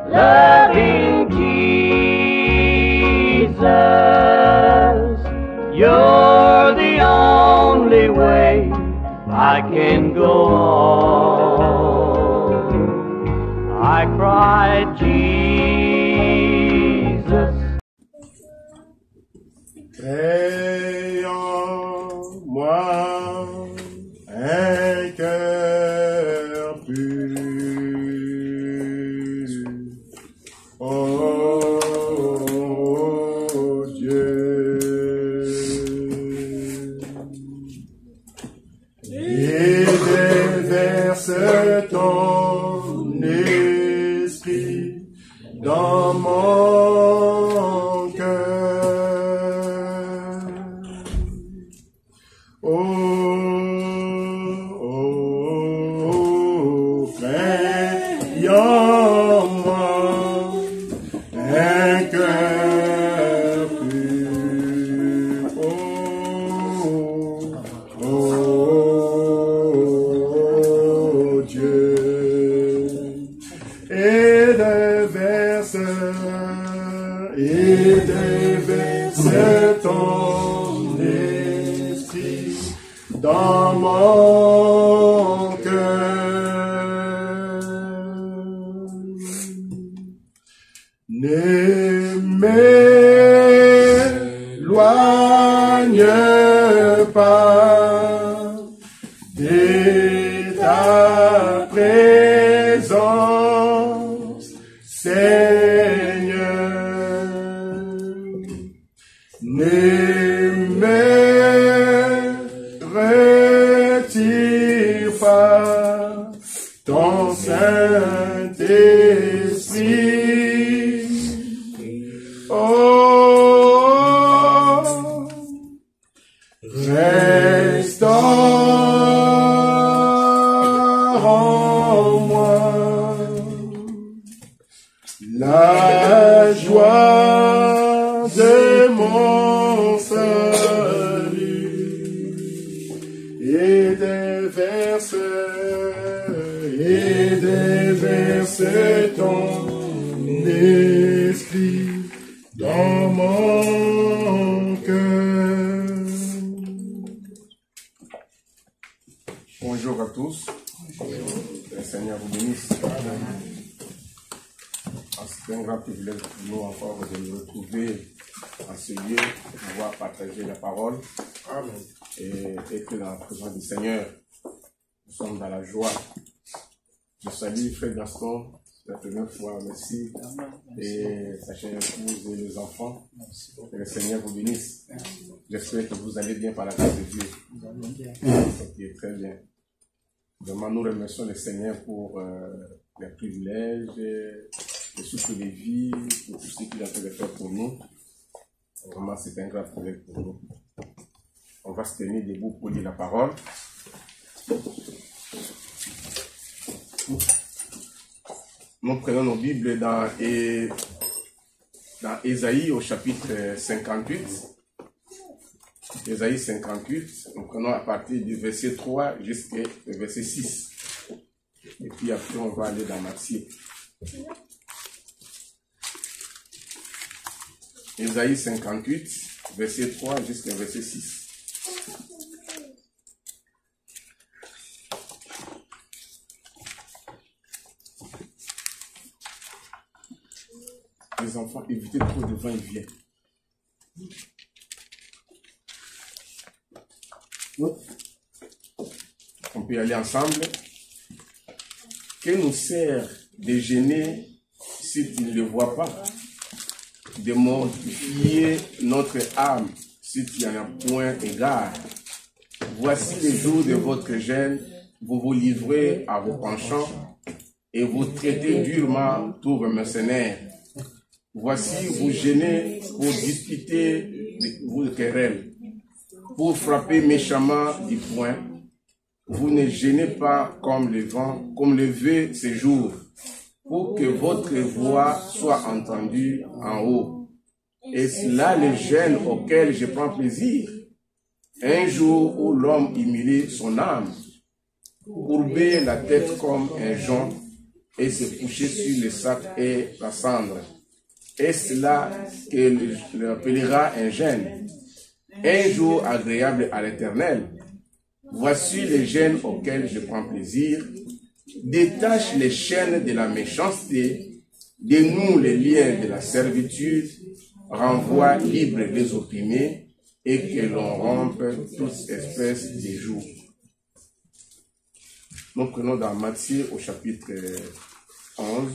Loving Jesus, you're the only way I can go on. I cried, Jesus. Crée en moi un cœur pur. Oh Dieu, et déverse ton esprit dans mon cœur. Oh, crée en moi un cœur pur. Oh Dieu, et déverse ton esprit dans mon cœur. Ne m'éloigne pas de ta présence, Seigneur. Ne me retire pas ton Saint-Esprit. Oh, restaure en moi la joie de mon salut, et déverse ton esprit dans mon cœur. Bonjour à tous. Le Seigneur vous bénisse. C'est un grand privilège pour nous encore de nous retrouver en ce lieu pour pouvoir partager la parole. Amen. Et être dans la présence du Seigneur. Nous sommes dans la joie. Je salue Frère Gaston, c'est la première fois, merci. Et sa chère épouse et les enfants. Que le Seigneur vous bénisse. J'espère que vous allez bien par la grâce de Dieu. Ok, très bien. Vraiment, nous remercions le Seigneur pour les privilèges, le souffle de vie, pour tout ce qu'il a fait de faire pour nous. Vraiment, c'est un grand privilège pour nous. On va se tenir debout pour lire la parole. Nous prenons nos Bibles dans Ésaïe au chapitre 58. Ésaïe 58, nous prenons à partir du verset 3 jusqu'au verset 6. Et puis après, on va aller dans Matthieu. Ésaïe 58, verset 3 jusqu'au verset 6. Les enfants, évitez trop de vent et vient. On peut y aller ensemble. Que nous sert de gêner si tu ne le vois pas, de mortifier notre âme si tu n'en as point égard. Voici les jours de votre gêne, vous vous livrez à vos penchants et vous traitez durement tous vos mercenaires. Voici vous gênez pour disputer vos querelles, pour frapper méchamment du poing. Vous ne gênez pas comme le vent, comme le veut ces jours. pour que votre voix soit entendue en haut. Est-ce là le gène auquel je prends plaisir? Un jour où l'homme humilie son âme, courber la tête comme un jonc et se coucher sur le sac et la cendre. Est-ce là que l'appellera un gène? Un jour agréable à l'Éternel. Voici les gènes auxquels je prends plaisir. Détache les chaînes de la méchanceté, dénoue les liens de la servitude, renvoie libre les opprimés, et que l'on rompe toute espèce de joug. Nous prenons dans Matthieu au chapitre 11.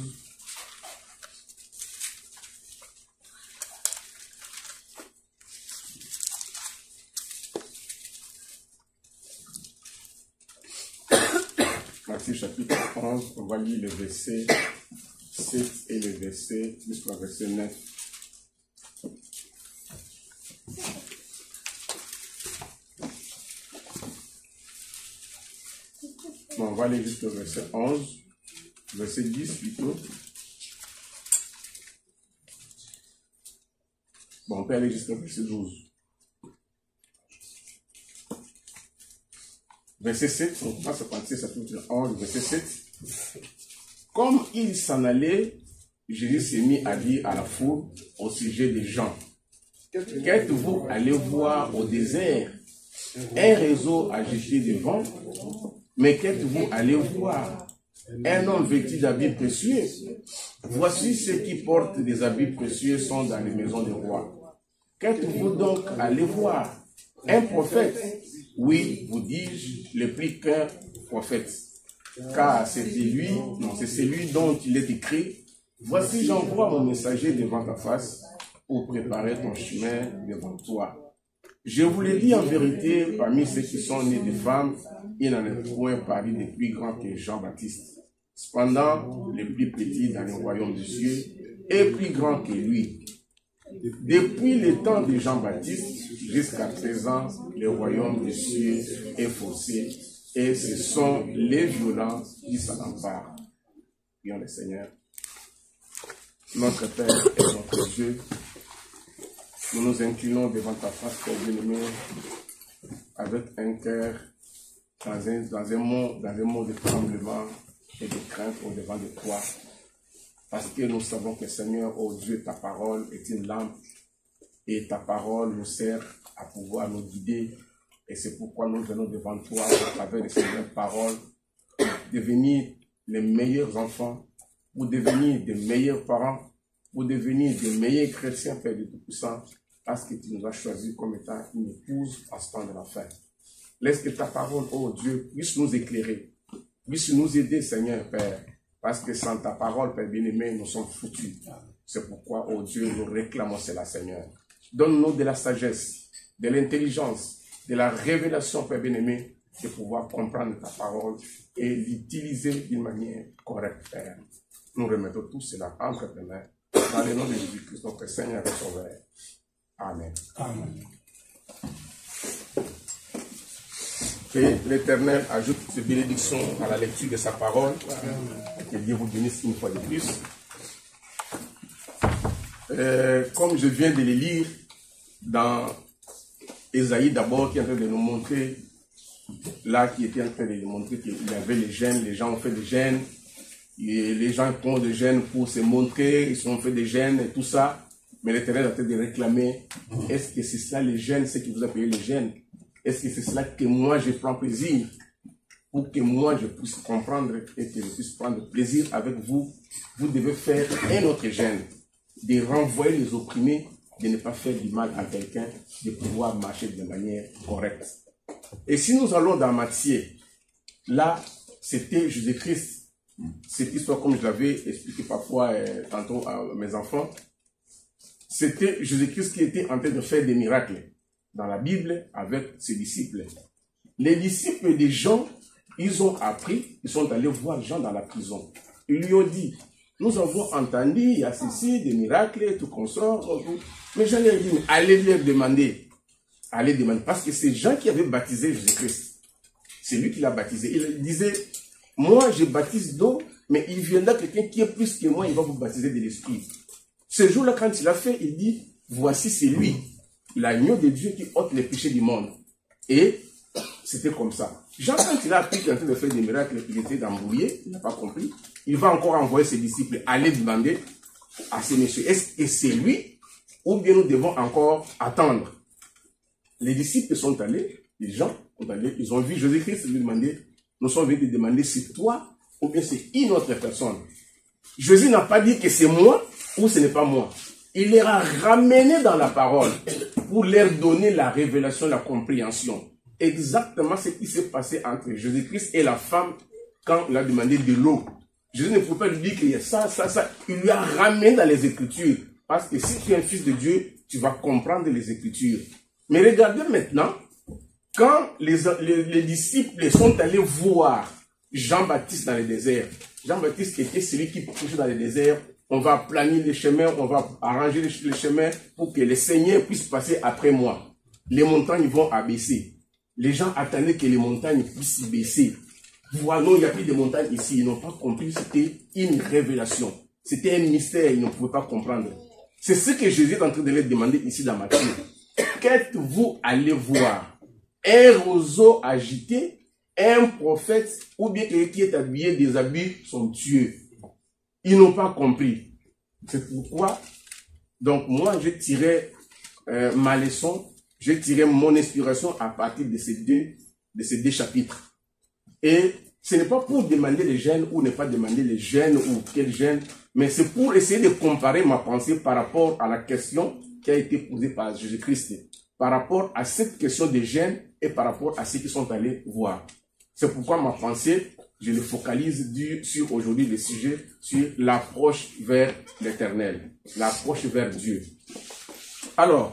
Matthieu chapitre 11, on va lire le verset 7 et le verset jusqu'au verset 9. Bon, on va aller jusqu'au verset 11, verset 10 plutôt. Bon, on peut aller jusqu'au verset 12. Verset 7, on passe à partir chapitre 11, verset 7. Comme il s'en allait, Jésus s'est mis à dire à la foule au sujet des gens. Qu'êtes-vous allé voir au désert? Un réseau agité de vent? Mais qu'êtes-vous allé voir? Un homme vêtu d'habits précieux? Voici ceux qui portent des habits précieux sont dans les maisons des rois. Qu'êtes-vous donc allé voir? Un prophète? Oui, vous dis-je, le plus qu'un prophète. Car c'est celui dont il est écrit, voici j'envoie mon messager devant ta face pour préparer ton chemin devant toi. Je vous l'ai dit en vérité, parmi ceux qui sont nés de femmes, il n'en est point parmi les plus grands que Jean-Baptiste. Cependant, le plus petit dans le royaume des cieux est plus grand que lui. Depuis le temps de Jean-Baptiste jusqu'à présent, le royaume des cieux est faussé et ce sont les violents qui s'en emparent. Prions le Seigneur. Notre Père et notre Dieu, nous nous inclinons devant ta face, Père bien-aimé, avec un cœur dans un monde de tremblement et de crainte au-devant de toi. Parce que nous savons que Seigneur, oh Dieu, ta parole est une lampe et ta parole nous sert à pouvoir nous guider. Et c'est pourquoi nous venons devant toi à travers ces mêmes paroles, devenir les meilleurs enfants, pour devenir des meilleurs parents, pour devenir des meilleurs chrétiens, Père de Tout-Puissant, parce que tu nous as choisis comme étant une épouse en ce temps de la fin. Laisse que ta parole, oh Dieu, puisse nous éclairer, puisse nous aider, Seigneur, Père. Parce que sans ta parole, Père bien-aimé, nous sommes foutus. C'est pourquoi, oh Dieu, nous réclamons cela, Seigneur. Donne-nous de la sagesse, de l'intelligence, de la révélation, Père bien-aimé, de pouvoir comprendre ta parole et l'utiliser d'une manière correcte, Père. Nous remettons tout cela entre tes mains. Dans le nom de Jésus-Christ, notre Seigneur et Sauveur. Amen. Amen. Que l'Éternel ajoute ses bénédictions à la lecture de sa parole. Que Dieu vous bénisse une fois de plus. Comme je viens de le lire dans Ésaïe d'abord, qui est en train de nous montrer, là, qui était en train de nous montrer qu'il y avait les gènes, les gens ont fait des gènes, et les gens font des gènes pour se montrer, ils ont fait des gènes et tout ça. Mais l'Éternel est en train de réclamer, est-ce que c'est ça les gènes, ce qui vous a payé les gènes? Est-ce que c'est cela que moi je prends plaisir? Pour que moi je puisse comprendre et que je puisse prendre plaisir avec vous, vous devez faire un autre gène, de renvoyer les opprimés, de ne pas faire du mal à quelqu'un, de pouvoir marcher de manière correcte. Et si nous allons dans Matthieu, là, c'était Jésus-Christ. Cette histoire, comme je l'avais expliqué parfois tantôt à mes enfants, c'était Jésus-Christ qui était en train de faire des miracles dans la Bible avec ses disciples. Les disciples des Jean, ils ont appris, ils sont allés voir Jean dans la prison. Ils lui ont dit, nous avons entendu, il y a ceci, des miracles, et tout consort. Mais Jean leur dit, allez leur demander. Allez demander. Parce que c'est Jean qui avait baptisé Jésus-Christ. C'est lui qui l'a baptisé. Il disait, moi je baptise d'eau, mais il viendra quelqu'un qui est plus que moi, il va vous baptiser de l'Esprit. Ce jour-là, quand il a fait, il dit, voici c'est lui, l'agneau de Dieu qui ôte les péchés du monde. Et c'était comme ça. Jean, quand il a appris qu'il est en train de faire des miracles, il était embrouillé, il n'a pas compris. Il va encore envoyer ses disciples aller demander à ces messieurs, est-ce que c'est lui ou bien nous devons encore attendre? Les disciples sont allés, les gens sont allés, ils ont vu Jésus-Christ lui demander, nous sommes venus te demander c'est toi ou bien c'est une autre personne. Jésus n'a pas dit que c'est moi ou ce n'est pas moi. Il les a ramenés dans la parole pour leur donner la révélation, la compréhension. Exactement ce qui s'est passé entre Jésus-Christ et la femme quand il a demandé de l'eau. Jésus ne pouvait pas lui dire qu'il y a ça. Il lui a ramené dans les Écritures. Parce que si tu es un fils de Dieu, tu vas comprendre les Écritures. Mais regardez maintenant, quand les disciples sont allés voir Jean-Baptiste dans le désert, Jean-Baptiste était celui qui couchait dans le désert. On va planifier les chemins, on va arranger les chemins pour que les seigneurs puissent passer après moi. Les montagnes vont abaisser. Les gens attendaient que les montagnes puissent baisser. Voilà, non, il n'y a plus de montagnes ici. Ils n'ont pas compris, c'était une révélation. C'était un mystère, ils ne pouvaient pas comprendre. C'est ce que Jésus est en train de leur demander ici dans Matthieu. Qu'êtes-vous allé voir? Un roseau agité, un prophète, ou bien quelqu'un qui est habillé des habits somptueux. Ils n'ont pas compris. C'est pourquoi, donc moi, j'ai tiré ma leçon, j'ai tiré mon inspiration à partir de ces deux chapitres. Et ce n'est pas pour demander les gènes ou ne pas demander les gènes ou quel gène, mais c'est pour essayer de comparer ma pensée par rapport à la question qui a été posée par Jésus-Christ, par rapport à cette question des gènes et par rapport à ceux qui sont allés voir. C'est pourquoi ma pensée, je le focalise sur aujourd'hui le sujet, sur l'approche vers l'éternel, l'approche vers Dieu. Alors,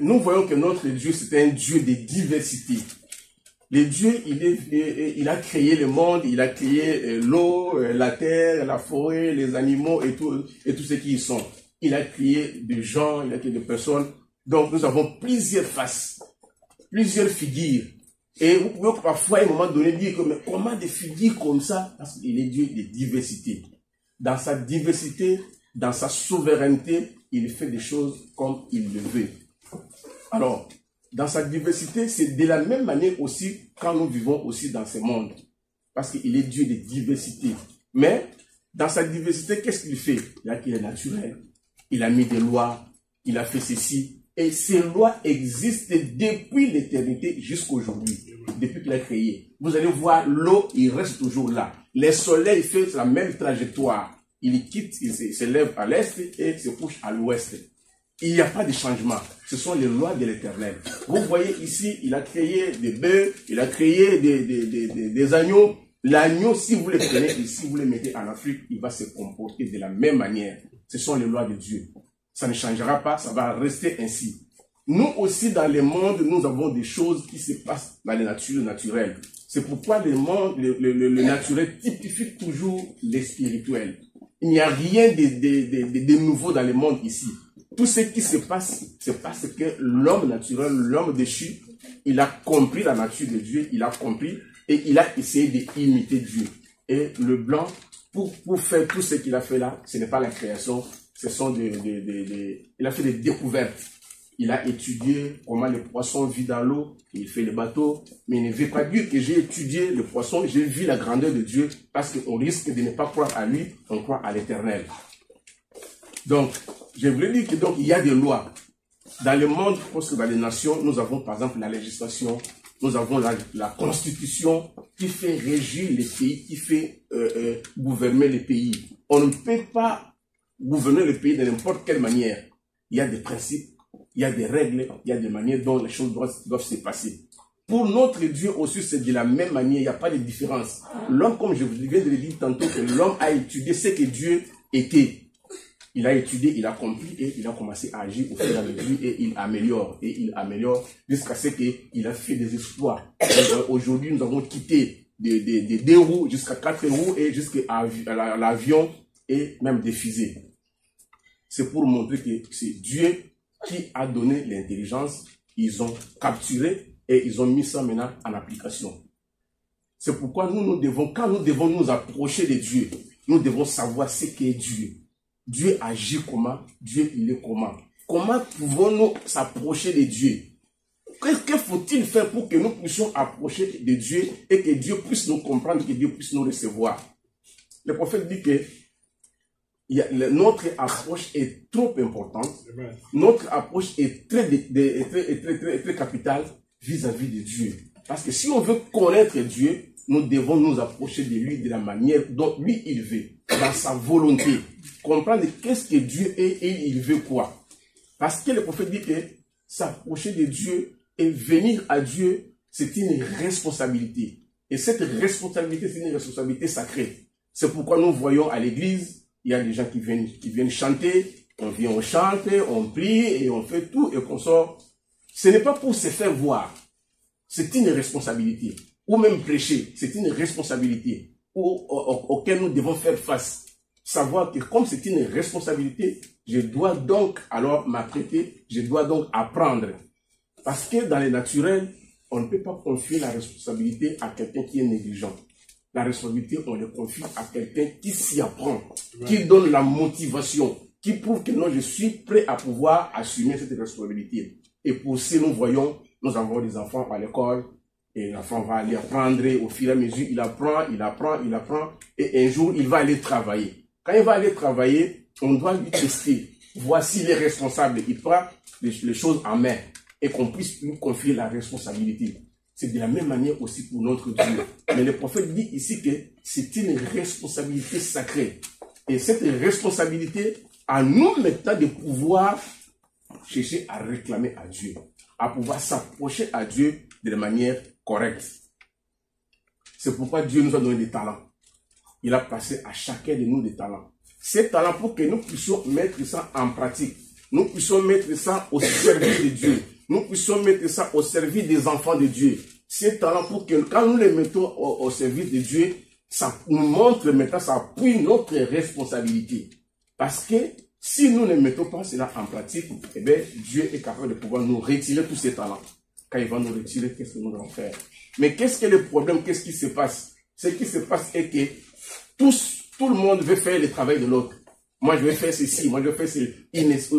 nous voyons que notre Dieu, c'est un Dieu de diversité. Le Dieu, il a créé le monde, il a créé l'eau, la terre, la forêt, les animaux et tout ce qui y sont. Il a créé des gens, il a créé des personnes. Donc, nous avons plusieurs faces, plusieurs figures. Et vous pouvez parfois, à un moment donné, dire que, mais comment des figures comme ça? Parce qu'il est Dieu de diversité. Dans sa diversité, dans sa souveraineté, il fait des choses comme il le veut. Alors, dans sa diversité, c'est de la même manière aussi quand nous vivons aussi dans ce monde. Parce qu'il est Dieu de diversité. Mais, dans sa diversité, qu'est-ce qu'il fait? Il a qu'il est naturel. Il a mis des lois. Il a fait ceci. Et ces lois existent depuis l'éternité jusqu'aujourd'hui. Depuis qu'il a créé. Vous allez voir, l'eau, il reste toujours là. Le soleil fait la même trajectoire. Il quitte, il se lève à l'est et se couche à l'ouest. Il n'y a pas de changement. Ce sont les lois de l'éternel. Vous voyez ici, il a créé des bœufs, il a créé des agneaux. L'agneau, si vous le prenez et si vous le mettez en Afrique, il va se comporter de la même manière. Ce sont les lois de Dieu. Ça ne changera pas, ça va rester ainsi. Nous aussi, dans le monde, nous avons des choses qui se passent dans la nature naturelle. C'est pourquoi le naturel typifie toujours le spirituel. Il n'y a rien de nouveau dans le monde ici. Tout ce qui se passe, c'est parce que l'homme naturel, l'homme déchu, il a compris la nature de Dieu, il a compris et il a essayé d'imiter Dieu. Et le blanc, pour faire tout ce qu'il a fait là, ce n'est pas la création, ce sont il a fait des découvertes. Il a étudié comment les poissons vivent dans l'eau, il fait les bateaux, mais il ne veut pas dire que j'ai étudié le poisson, j'ai vu la grandeur de Dieu, parce qu'on risque de ne pas croire à lui, on croit à l'éternel. Donc, je voulais dire que donc il y a des lois. Dans le monde, parce que dans les nations, nous avons par exemple la législation, nous avons la constitution qui fait régir les pays, qui fait gouverner les pays. On ne peut pas gouverner le pays de n'importe quelle manière. Il y a des principes, il y a des règles, il y a des manières dont les choses doivent se passer. Pour notre Dieu aussi, c'est de la même manière, il n'y a pas de différence. L'homme, comme je viens de le dire tantôt, que l'homme a étudié ce que Dieu était. Il a étudié, il a compris et il a commencé à agir au fur et à mesure et il améliore jusqu'à ce qu'il a fait des exploits. Aujourd'hui, nous avons quitté des 2 roues jusqu'à 4 roues et jusqu'à l'avion et même des fusées. C'est pour montrer que c'est Dieu qui a donné l'intelligence. Ils ont capturé et ils ont mis ça maintenant en application. C'est pourquoi quand nous devons nous approcher de Dieu, nous devons savoir ce qu'est Dieu. Dieu agit comment? Dieu, il est comment? Comment pouvons-nous s'approcher de Dieu? Que faut-il faire pour que nous puissions approcher de Dieu et que Dieu puisse nous comprendre, que Dieu puisse nous recevoir? Le prophète dit que notre approche est trop importante. Amen. Notre approche est très capitale vis-à-vis de Dieu. Parce que si on veut connaître Dieu, nous devons nous approcher de lui de la manière dont lui il veut, dans sa volonté. Comprendre qu'est-ce que Dieu est et il veut quoi. Parce que le prophète dit que s'approcher de Dieu et venir à Dieu, c'est une responsabilité. Et cette responsabilité, c'est une responsabilité sacrée. C'est pourquoi nous voyons à l'église, il y a des gens qui viennent chanter, on chante, on prie et on fait tout et qu'on sort. Ce n'est pas pour se faire voir. C'est une responsabilité. Ou même prêcher, c'est une responsabilité auquel nous devons faire face. Savoir que comme c'est une responsabilité, je dois donc alors m'apprêter, je dois donc apprendre. Parce que dans les naturels, on ne peut pas confier la responsabilité à quelqu'un qui est négligent. La responsabilité, on le confie à quelqu'un qui s'y apprend, qui donne la motivation, qui prouve que non, je suis prêt à pouvoir assumer cette responsabilité. Et pour ça, nous voyons, nous avons des enfants à l'école, et l'enfant va aller apprendre, et au fur et à mesure, il apprend, et un jour, il va aller travailler. Quand il va aller travailler, on doit lui tester. Voici les responsables. Il prend les choses en main, et qu'on puisse lui confier la responsabilité. C'est de la même manière aussi pour notre Dieu. Mais le prophète dit ici que c'est une responsabilité sacrée. Et cette responsabilité, à nous maintenant de pouvoir chercher à réclamer à Dieu, à pouvoir s'approcher à Dieu de la manière correcte. C'est pourquoi Dieu nous a donné des talents. Il a passé à chacun de nous des talents. Ces talents pour que nous puissions mettre ça en pratique. Nous puissions mettre ça au service de Dieu. Nous puissions mettre ça au service des enfants de Dieu. Ces talents pour que quand nous les mettons au service de Dieu, ça nous montre maintenant, ça appuie notre responsabilité. Parce que si nous ne mettons pas cela en pratique, eh bien, Dieu est capable de pouvoir nous retirer tous ces talents. Quand il va nous retirer, qu'est-ce que nous allons faire? Mais qu'est-ce que le problème? Qu'est-ce qui se passe? Ce qui se passe est que tout le monde veut faire le travail de l'autre. Moi, je vais faire ceci, moi, je vais faire ceci.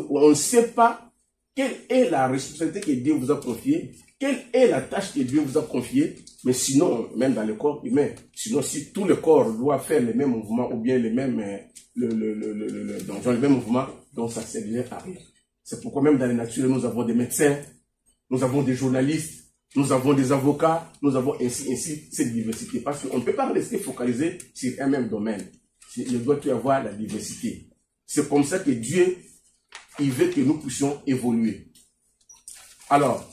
On ne sait pas quelle est la responsabilité que Dieu vous a confiée, quelle est la tâche que Dieu vous a confiée. Mais sinon, même dans le corps humain, sinon si tout le corps doit faire les mêmes mouvements ou bien les mêmes, dans les mêmes mouvements, donc ça servirait à rien. C'est pourquoi même dans les natures, nous avons des médecins, nous avons des journalistes, nous avons des avocats, nous avons ainsi cette diversité. Parce qu'on ne peut pas rester focalisé sur un même domaine. Il doit y avoir la diversité. C'est comme ça que Dieu, il veut que nous puissions évoluer. Alors,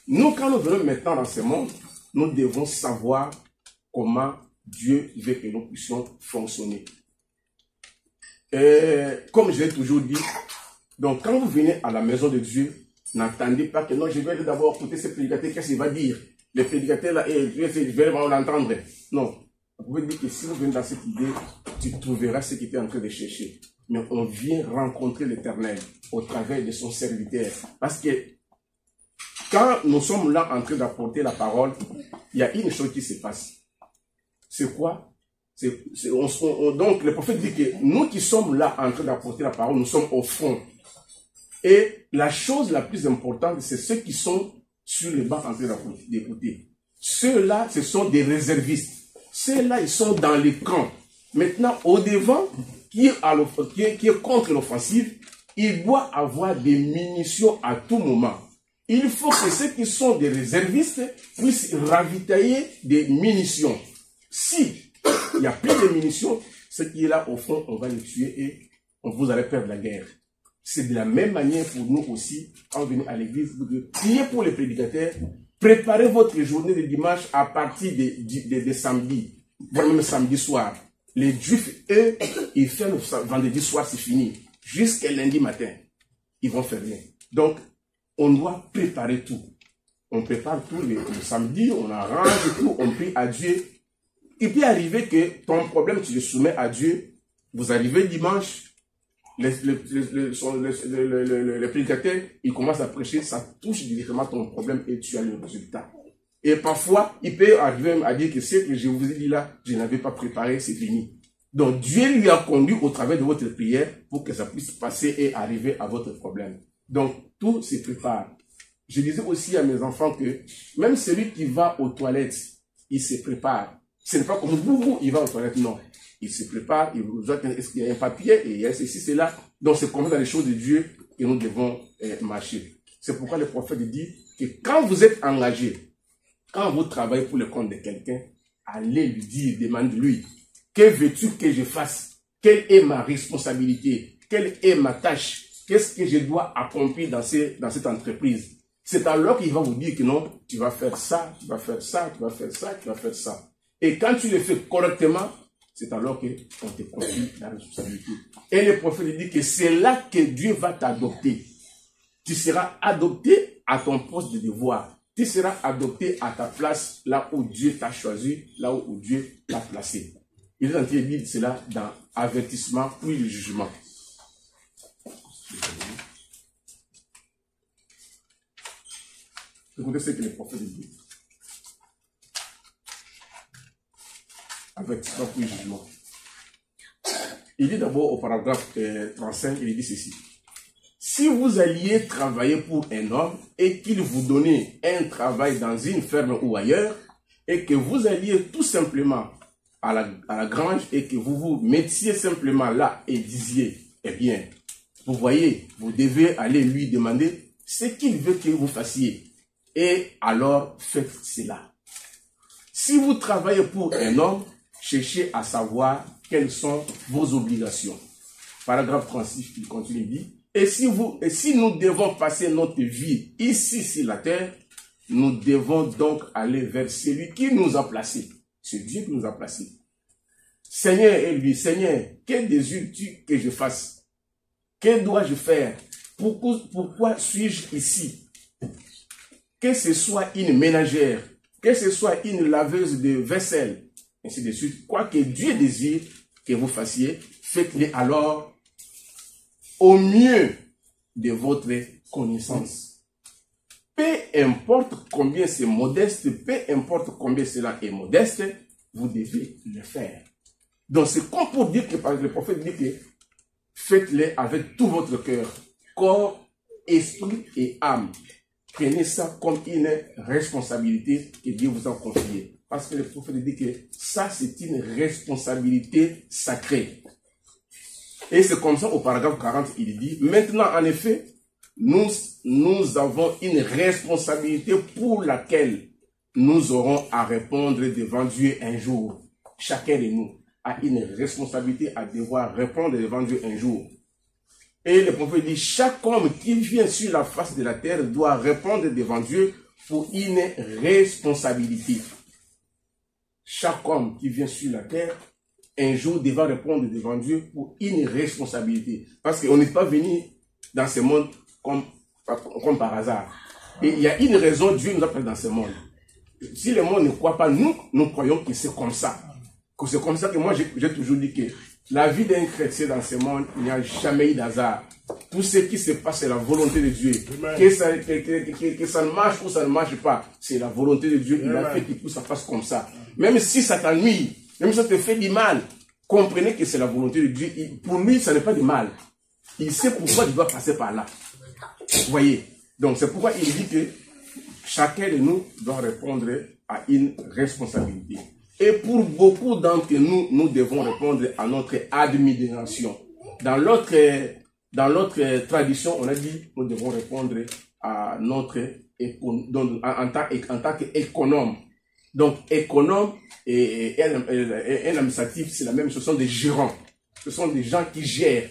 nous, quand nous venons maintenant dans ce monde, nous devons savoir comment Dieu veut que nous puissions fonctionner. Et comme je l'ai toujours dit, donc quand vous venez à la maison de Dieu, n'attendez pas que non, je vais d'abord écouter ce prédicateur, qu'est-ce qu'il va dire? Le prédicateur là, je vais l'entendre. Non. Vous pouvez dire que si vous venez dans cette idée, tu trouveras ce que tu es en train de chercher. Mais on vient rencontrer l'Éternel au travers de son serviteur. Parce que quand nous sommes là en train d'apporter la parole, il y a une chose qui se passe. C'est quoi? Donc le prophète dit que nous qui sommes là en train d'apporter la parole, nous sommes au front. Et la chose la plus importante, c'est ceux qui sont sur le banc en train d'écouter. Ceux-là, ce sont des réservistes. Ceux-là, ils sont dans les camps. Maintenant, au devant, qui est contre l'offensive, il doit avoir des munitions à tout moment. Il faut que ceux qui sont des réservistes puissent ravitailler des munitions. Si il n'y a plus de munitions, ce qui est là au fond, on va les tuer et vous allez perdre la guerre. C'est de la même manière pour nous aussi, quand vous venez à l'église, vous devez prier pour les prédicateurs, préparez votre journée de dimanche à partir de samedi, voire même samedi soir. Les Juifs, eux, ils ferment vendredi soir, c'est fini. Jusqu'à lundi matin, ils vont fermer. Donc, on doit préparer tout. On prépare tout le samedi, on arrange tout, on prie à Dieu. Il peut arriver que ton problème, tu le soumets à Dieu. Vous arrivez dimanche, le prédicateur, il commence à prêcher, ça touche directement ton problème et tu as le résultat. Et parfois, il peut arriver à dire que ce que je vous ai dit là, je n'avais pas préparé, c'est fini. Donc, Dieu lui a conduit au travers de votre prière pour que ça puisse passer et arriver à votre problème. Donc, tout se prépare. Je disais aussi à mes enfants que même celui qui va aux toilettes, il se prépare. Ce n'est pas comme vous, il va aux toilettes, non. Il se prépare, il vous dit, est-ce qu'il y a un papier, et il y a ceci, cela. Donc, c'est comme dans les choses de Dieu que nous devons marcher. C'est pourquoi le prophète dit que quand vous êtes engagé, quand vous travaillez pour le compte de quelqu'un, allez lui dire, demandez-lui, que veux-tu que je fasse? Quelle est ma responsabilité? Quelle est ma tâche? Qu'est-ce que je dois accomplir dans cette entreprise? C'est alors qu'il va vous dire que non, tu vas faire ça, tu vas faire ça, tu vas faire ça, tu vas faire ça. Et quand tu le fais correctement, c'est alors qu'on te confie la responsabilité. Et le prophète dit que c'est là que Dieu va t'adopter. Tu seras adopté à ton poste de devoir. Tu seras adopté à ta place, là où Dieu t'a choisi, là où Dieu t'a placé. Il est en train de dire cela dans avertissement, puis le jugement. Écoutez ce que le prophète dit. Avertissement, puis le jugement. Il dit d'abord au paragraphe 35, il dit ceci. Si vous alliez travailler pour un homme et qu'il vous donnait un travail dans une ferme ou ailleurs, et que vous alliez tout simplement à la grange et que vous vous mettiez simplement là et disiez, eh bien, vous voyez, vous devez aller lui demander ce qu'il veut que vous fassiez. Et alors, faites cela. Si vous travaillez pour un homme, cherchez à savoir quelles sont vos obligations. Paragraphe 36, il continue, il dit, et si nous devons passer notre vie ici sur la terre, nous devons donc aller vers celui qui nous a placés. C'est Dieu qui nous a placés. Seigneur, et lui, Seigneur, que désires-tu que je fasse? Que dois-je faire? Pourquoi suis-je ici? Que ce soit une ménagère, que ce soit une laveuse de vaisselle, ainsi de suite. Quoi que Dieu désire que vous fassiez, faites-le alors au mieux de votre connaissance. Peu importe combien c'est modeste, peu importe combien cela est modeste, vous devez le faire. Donc c'est comme pour dire que le prophète dit que faites-le avec tout votre cœur, corps, esprit et âme. Prenez ça comme une responsabilité que Dieu vous a confiée. Parce que le prophète dit que ça c'est une responsabilité sacrée. Et c'est comme ça au paragraphe 40, il dit, maintenant en effet, nous avons une responsabilité pour laquelle nous aurons à répondre devant Dieu un jour. Chacun de nous a une responsabilité à devoir répondre devant Dieu un jour. Et le prophète dit, chaque homme qui vient sur la face de la terre doit répondre devant Dieu pour une responsabilité. Chaque homme qui vient sur la terre, un jour devra répondre devant Dieu pour une responsabilité. Parce qu'on n'est pas venu dans ce monde comme par hasard. Et il y a une raison, Dieu nous appelle dans ce monde. Si le monde ne croit pas, nous croyons que c'est comme ça. Que c'est comme ça que moi, j'ai toujours dit que la vie d'un chrétien dans ce monde, il n'y a jamais eu d'hasard. Tout ce qui se passe, c'est la volonté de Dieu. Que ça ne marche ou ça ne marche pas, c'est la volonté de Dieu. Il a fait que tout ça passe comme ça. Même si ça t'ennuie, même si ça te fait du mal, comprenez que c'est la volonté de Dieu. Pour lui, ça n'est pas du mal. Il sait pourquoi il doit passer par là. Vous voyez? Donc c'est pourquoi il dit que chacun de nous doit répondre à une responsabilité. Et pour beaucoup d'entre nous, nous devons répondre à notre admiration. Dans l'autre tradition, on a dit nous devons répondre à notre en tant qu'économe. Donc économe et un administratif, c'est la même chose. Ce sont des gérants. Ce sont des gens qui gèrent.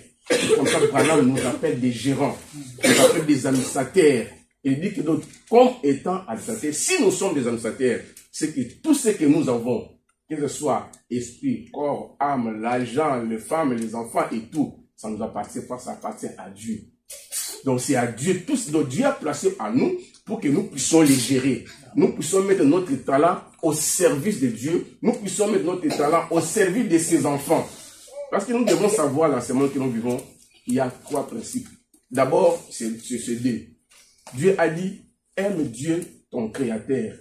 Comme ça, Branham nous appelle des gérants. On nous appelle des administrateurs. Il dit que donc, comme étant administrateurs, si nous sommes des administrateurs, c'est que tout ce que nous avons, que ce soit esprit, corps, âme, l'argent, les femmes, les enfants et tout, ça nous appartient pas, ça appartient à Dieu. Donc c'est à Dieu, tout ce que Dieu a placé à nous pour que nous puissions les gérer. Nous puissions mettre notre talent au service de Dieu. Nous puissions mettre notre talent au service de ses enfants. Parce que nous devons savoir dans ce monde que nous vivons, il y a trois principes. D'abord, c'est ce deux. Dieu a dit, aime Dieu, ton créateur,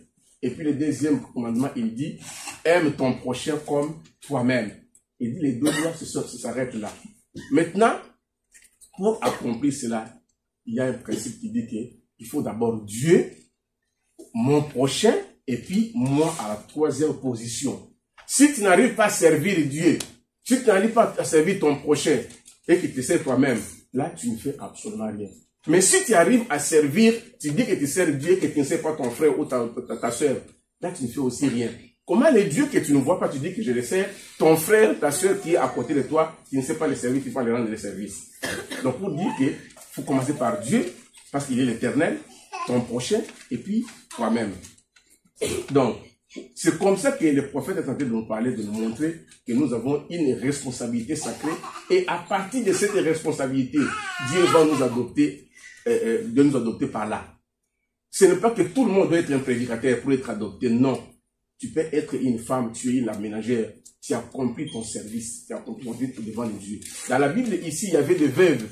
Et puis le deuxième commandement, il dit, aime ton prochain comme toi-même. Il dit, les deux lois s'arrêtent là. Maintenant, pour accomplir cela, il y a un principe qui dit qu'il faut d'abord Dieu, mon prochain, et puis moi à la troisième position. Si tu n'arrives pas à servir Dieu, si tu n'arrives pas à servir ton prochain, et que tu sais toi-même, là tu ne fais absolument rien. Mais si tu arrives à servir, tu dis que tu sers Dieu, que tu ne sais pas ton frère ou ta soeur, là tu ne fais aussi rien. Comment les dieux que tu ne vois pas, tu dis que je les sers, ton frère, ta soeur qui est à côté de toi, tu ne sais pas les servir, tu ne peux pas les rendre les services. Donc pour dire qu'il faut commencer par Dieu, parce qu'il est l'éternel, ton prochain, et puis toi-même. Donc, c'est comme ça que le prophète est en train de nous parler, de nous montrer que nous avons une responsabilité sacrée, et à partir de cette responsabilité, Dieu va nous adopter, par là. Ce n'est pas que tout le monde doit être un prédicateur pour être adopté, non. Tu peux être une femme, tu es une ménagère, tu as accompli ton service, tu as accompli ton vie devant les dieux. Dans la Bible, ici, il y avait des veuves.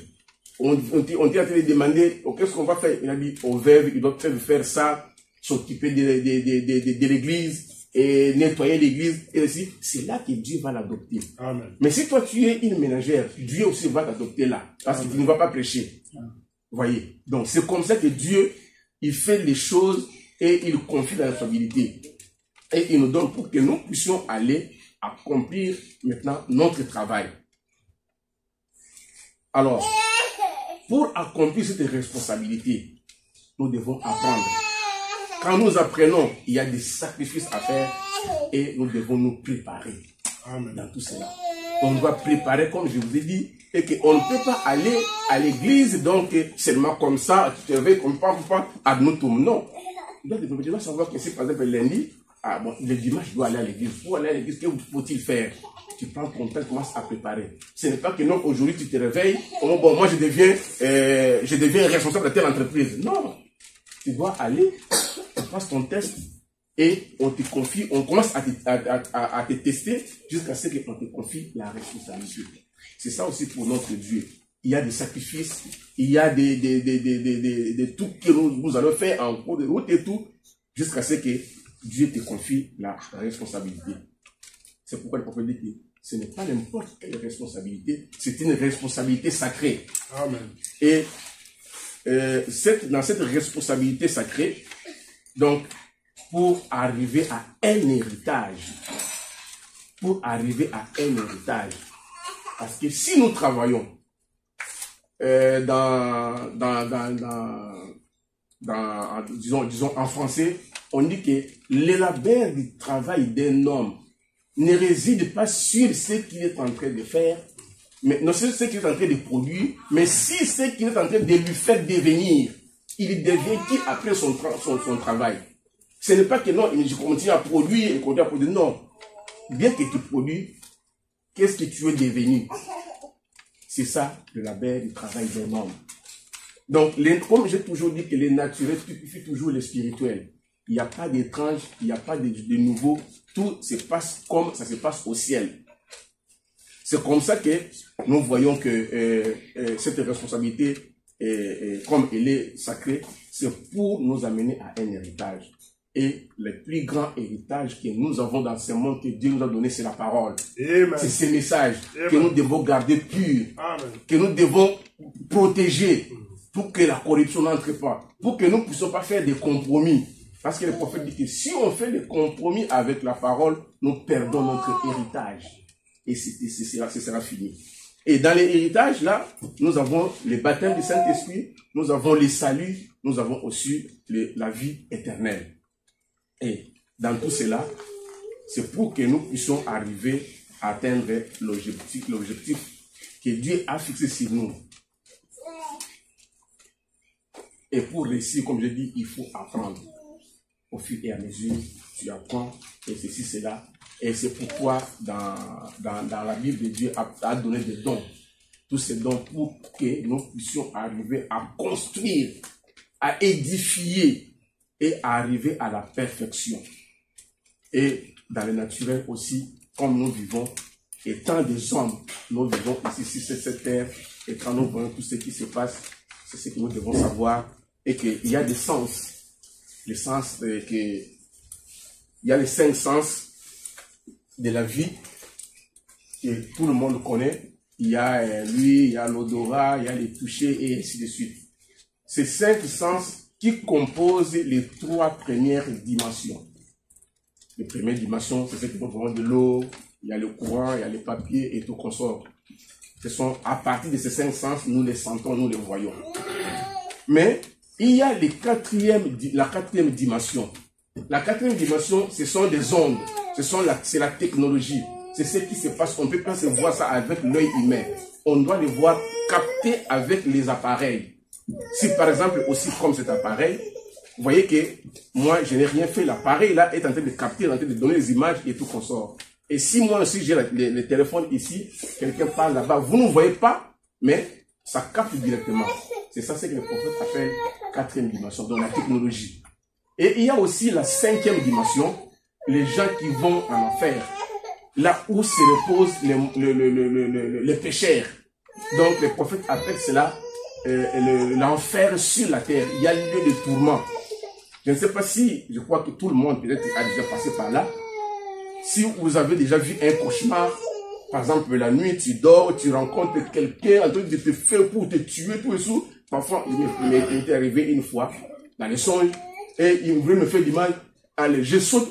On était en train de demander, qu'est-ce qu'on va faire? Il a dit, aux veuves, ils doivent faire ça, s'occuper de l'église, et nettoyer l'église, et aussi, c'est là que Dieu va l'adopter. Mais si toi, tu es une ménagère, Dieu aussi va t'adopter là, parce que tu ne vas pas prêcher. Vous voyez? Donc, c'est comme ça que Dieu, il fait les choses, et il confie la responsabilité. Et il nous donne pour que nous puissions aller accomplir maintenant notre travail. Alors, pour accomplir cette responsabilité, nous devons apprendre. Quand nous apprenons, il y a des sacrifices à faire et nous devons nous préparer. Dans tout cela. On doit préparer, comme je vous ai dit, et qu'on ne peut pas aller à l'église, donc seulement comme ça, tu te réveilles comme pas, ad nutum. Non. Tu dois savoir que si par exemple lundi, le dimanche, je dois aller à l'église. Pour aller à l'église, que faut-il faire? Tu prends ton temps, tu commences à préparer. Ce n'est pas que non, aujourd'hui tu te réveilles, bon, moi je deviens responsable de telle entreprise. Non. Tu dois aller, tu passes ton test et on te confie, on commence à te tester jusqu'à ce qu'on te confie la responsabilité. C'est ça aussi pour notre Dieu. Il y a des sacrifices, il y a des tout que nous allons faire en cours de route et tout, jusqu'à ce que Dieu te confie la responsabilité. C'est pourquoi le prophète dit que ce n'est pas n'importe quelle responsabilité, c'est une responsabilité sacrée. Amen. Et dans cette responsabilité sacrée, donc, pour arriver à un héritage, parce que si nous travaillons disons en français, on dit que le labeur du travail d'un homme ne réside pas sur ce qu'il est en train de faire, mais non sur ce qu'il est en train de produire, mais si ce qu'il est en train de lui faire devenir, il devient qui après son travail. Ce n'est pas que non, je continue à produire, non. Bien que tu produis, qu'est-ce que tu es devenu? C'est ça le labeur du travail d'un homme. Donc, comme j'ai toujours dit que les naturels stupéfient toujours les spirituels. Il n'y a pas d'étrange, il n'y a pas de nouveau. Tout se passe comme ça se passe au ciel. C'est comme ça que nous voyons que cette responsabilité, comme elle est sacrée, c'est pour nous amener à un héritage. Et le plus grand héritage que nous avons dans ce monde que Dieu nous a donné, c'est la parole. C'est ce message que nous devons garder pur, que nous devons protéger pour que la corruption n'entre pas, pour que nous ne puissions pas faire des compromis. Parce que le prophète dit que si on fait des compromis avec la parole, nous perdons notre héritage. Et ce sera fini. Et dans les héritages, là, nous avons le baptême du Saint-Esprit, nous avons les saluts, nous avons aussi la vie éternelle. Et dans tout cela, c'est pour que nous puissions arriver à atteindre l'objectif que Dieu a fixé sur nous. Et pour réussir, comme je dis, il faut apprendre. Au fur et à mesure, tu apprends, et ceci, cela. Et c'est pourquoi dans la Bible, Dieu a donné des dons. Tous ces dons pour que nous puissions arriver à construire, à édifier et à arriver à la perfection. Et dans le naturel aussi, comme nous vivons, étant des hommes, nous vivons ici sur cette terre, et quand nous voyons tout ce qui se passe, c'est ce que nous devons savoir, et qu'il y a des sens. Le sens il y a les 5 sens de la vie que tout le monde connaît. Il y a lui, il y a l'odorat, il y a les touchés et ainsi de suite. Ces 5 sens qui composent les 3 premières dimensions. Les premières dimensions, c'est ce qui comprend de l'eau, il y a le courant, il y a les papiers et tout consort. Ce sont à partir de ces 5 sens, nous les sentons, nous les voyons. Mais il y a la 4e dimension. La 4e dimension, ce sont des ondes, c'est la technologie. C'est ce qui se passe, on ne peut pas se voir ça avec l'œil humain. On doit les voir captés avec les appareils. Si par exemple, aussi comme cet appareil, vous voyez que moi, je n'ai rien fait, l'appareil là est en train de capter, en train de donner les images et tout consort. Et si moi aussi j'ai le téléphone ici, quelqu'un parle là-bas, vous ne voyez pas, mais ça capte directement. C'est ça ce que le prophète appelle 4e dimension, dans la technologie. Et il y a aussi la 5e dimension, les gens qui vont en enfer, là où se reposent les pécheurs. Donc le prophète appelle cela l'enfer sur la terre. Il y a lieu de tourment. Je ne sais pas si, je crois que tout le monde peut-être a déjà passé par là. Si vous avez déjà vu un cauchemar, par exemple la nuit, tu dors, tu rencontres quelqu'un en train de te faire pour te tuer, tout et tout. Parfois, il m'est arrivé une fois dans les songes et il voulait me faire du mal. Allez, je saute.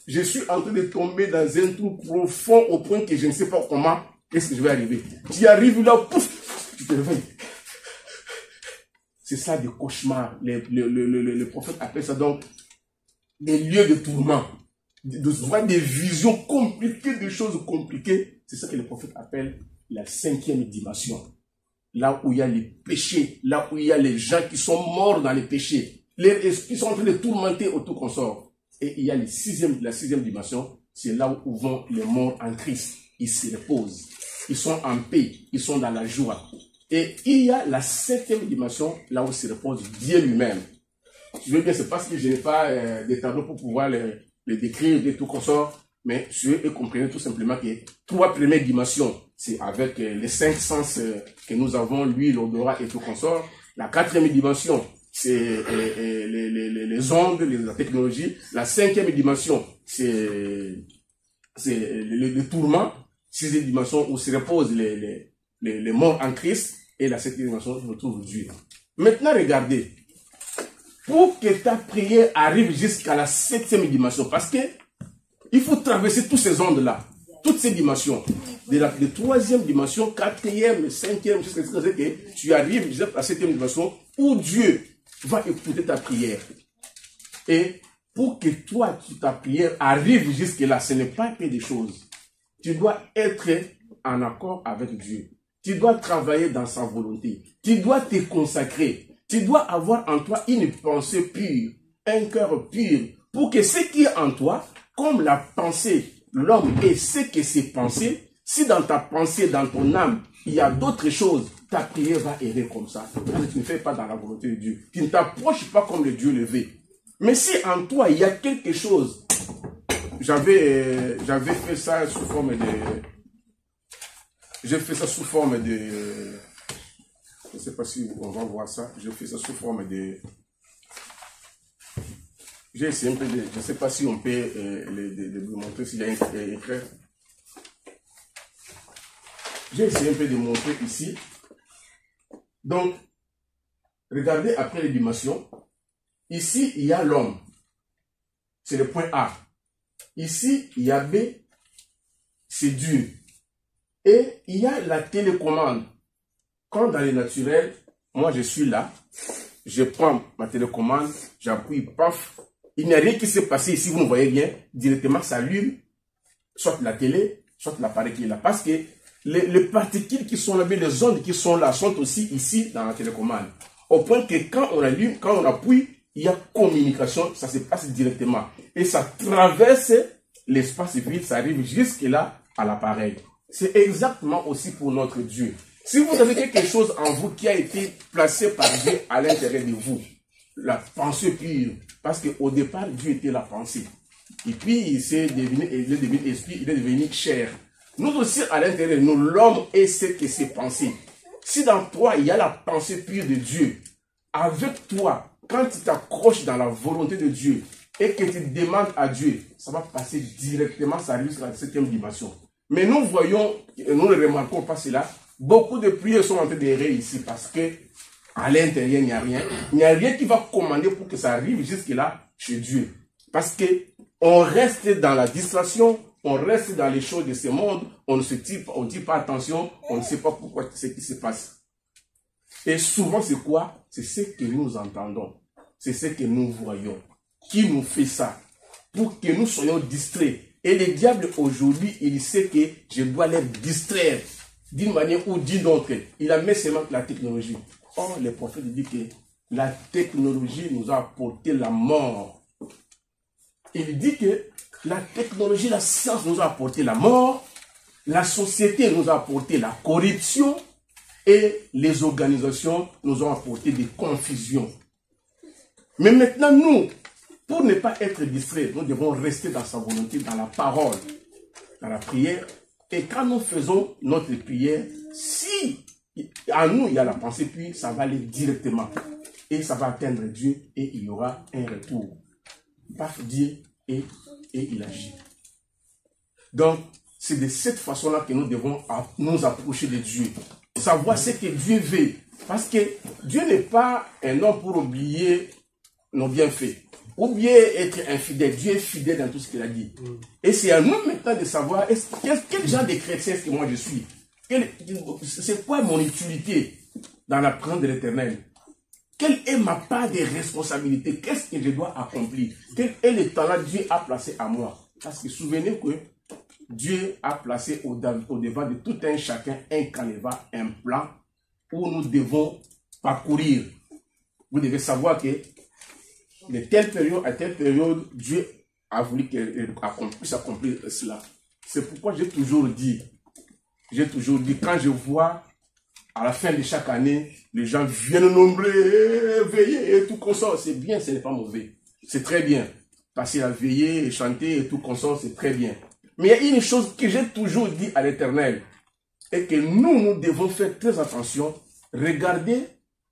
Je suis en train de tomber dans un trou profond au point que je ne sais pas comment qu'est-ce que je vais arriver. Tu arrives là, pouf, tu te réveilles. C'est ça des cauchemars. Le prophète appelle ça donc des lieux de tourment. De voir des visions compliquées, des choses compliquées. C'est ça que le prophète appelle la 5e dimension. Là où il y a les péchés, là où il y a les gens qui sont morts dans les péchés. Les esprits sont en train de tourmenter au tout consort. Et il y a la 6e dimension, c'est là où vont les morts en Christ. Ils se reposent. Ils sont en paix. Ils sont dans la joie. Et il y a la 7e dimension, là où se repose Dieu lui-même. Je veux bien, c'est parce que je n'ai pas des tableaux pour pouvoir les décrire et tout consort, mais je veux comprendre tout simplement que 3 premières dimensions, c'est avec les 5 sens que nous avons, lui, l'odorat et tout consort. La 4e dimension, c'est les ondes, la technologie. La 5e dimension, c'est le tourment. 6e dimension où se reposent les morts en Christ. Et la 7e dimension, je retrouve Dieu. Maintenant, regardez. Pour que ta prière arrive jusqu'à la 7e dimension, parce que il faut traverser toutes ces ondes-là, toutes ces dimensions. De la 3e dimension, 4e, 5e, jusqu'à ce que tu arrives jusqu'à la 7e dimension où Dieu va écouter ta prière. Et pour que toi, ta prière arrive jusque-là, ce n'est pas que des choses. Tu dois être en accord avec Dieu. Tu dois travailler dans sa volonté. Tu dois te consacrer. Tu dois avoir en toi une pensée pure, un cœur pur, pour que ce qui est en toi, comme la pensée, l'homme est ce que c'est pensé, si dans ta pensée, dans ton âme, il y a d'autres choses, ta prière va errer comme ça. Tu ne fais pas dans la volonté de Dieu. Tu ne t'approches pas comme le Dieu levé. Mais si en toi, il y a quelque chose, j'avais fait ça sous forme de... J'ai fait ça sous forme de... Je ne sais pas si on va voir ça. J'ai fait ça sous forme de... J'ai essayé un peu de... Je ne sais pas si on peut de vous montrer s'il y a un écran. J'ai essayé un peu de montrer ici. Donc, regardez après les dimensions. Ici, il y a l'homme. C'est le point A. Ici, il y a B. C'est Dieu. Et il y a la télécommande. Quand dans le naturel, moi je suis là, je prends ma télécommande, j'appuie, paf, il n'y a rien qui s'est passé ici, vous ne voyez rien, directement ça allume, soit la télé, soit l'appareil qui est là. Parce que les particules qui sont là, les ondes qui sont là, sont aussi ici dans la télécommande. Au point que quand on allume, quand on appuie, il y a communication, ça se passe directement. Et ça traverse l'espace vide, ça arrive jusque là à l'appareil. C'est exactement aussi pour notre Dieu. Si vous avez quelque chose en vous qui a été placé par Dieu à l'intérieur de vous, la pensée pure, parce qu'au départ, Dieu était la pensée. Et puis, il est devenu esprit, il est devenu chair. Nous aussi, à l'intérieur, nous, l'homme est ce que c'est pensé. Si dans toi, il y a la pensée pure de Dieu, avec toi, quand tu t'accroches dans la volonté de Dieu, et que tu demandes à Dieu, ça va passer directement, ça arrive sur la 7e dimension. Mais nous voyons, nous ne remarquons pas cela, beaucoup de prières sont en train de réussir parce que à l'intérieur, il n'y a rien. Il n'y a rien qui va commander pour que ça arrive jusque-là chez Dieu. Parce que on reste dans la distraction, on reste dans les choses de ce monde, on ne dit pas attention, on ne sait pas pourquoi ce qui se passe. Et souvent, c'est quoi? C'est ce que nous entendons. C'est ce que nous voyons. Qui nous fait ça? Pour que nous soyons distraits. Et le diable, aujourd'hui, il sait que je dois les distraire d'une manière ou d'une autre. Il a mis seulement la technologie. Or, le prophète dit que la technologie nous a apporté la mort. Il dit que la technologie, la science nous a apporté la mort, la société nous a apporté la corruption et les organisations nous ont apporté des confusions. Mais maintenant, nous, pour ne pas être distraits, nous devons rester dans sa volonté, dans la parole, dans la prière. Et quand nous faisons notre prière, si en nous il y a la pensée, puis ça va aller directement. Et ça va atteindre Dieu et il y aura un retour. Paf, Dieu et il agit. Donc, c'est de cette façon-là que nous devons nous approcher de Dieu. Savoir ce que Dieu veut. Parce que Dieu n'est pas un homme pour oublier nos bienfaits. Ou bien être infidèle. Dieu est fidèle dans tout ce qu'il a dit. Et c'est à nous maintenant de savoir quel genre de chrétien est-ce que moi je suis. C'est quoi mon utilité dans la présence de l'Éternel? Quelle est ma part de responsabilité? Qu'est-ce que je dois accomplir? Quel est le talent que Dieu a placé à moi? Parce que souvenez que Dieu a placé au-devant de tout un chacun un canevas, un plan où nous devons parcourir. Vous devez savoir que de telle période à telle période, Dieu a voulu qu'on puisse accomplir cela. C'est pourquoi j'ai toujours dit, quand je vois à la fin de chaque année, les gens viennent nommer, veiller et tout comme ça, c'est bien, ce n'est pas mauvais. C'est très bien. Passer à veiller et chanter et tout comme ça, c'est très bien. Mais il y a une chose que j'ai toujours dit à l'Éternel, et que nous devons faire très attention, regarder.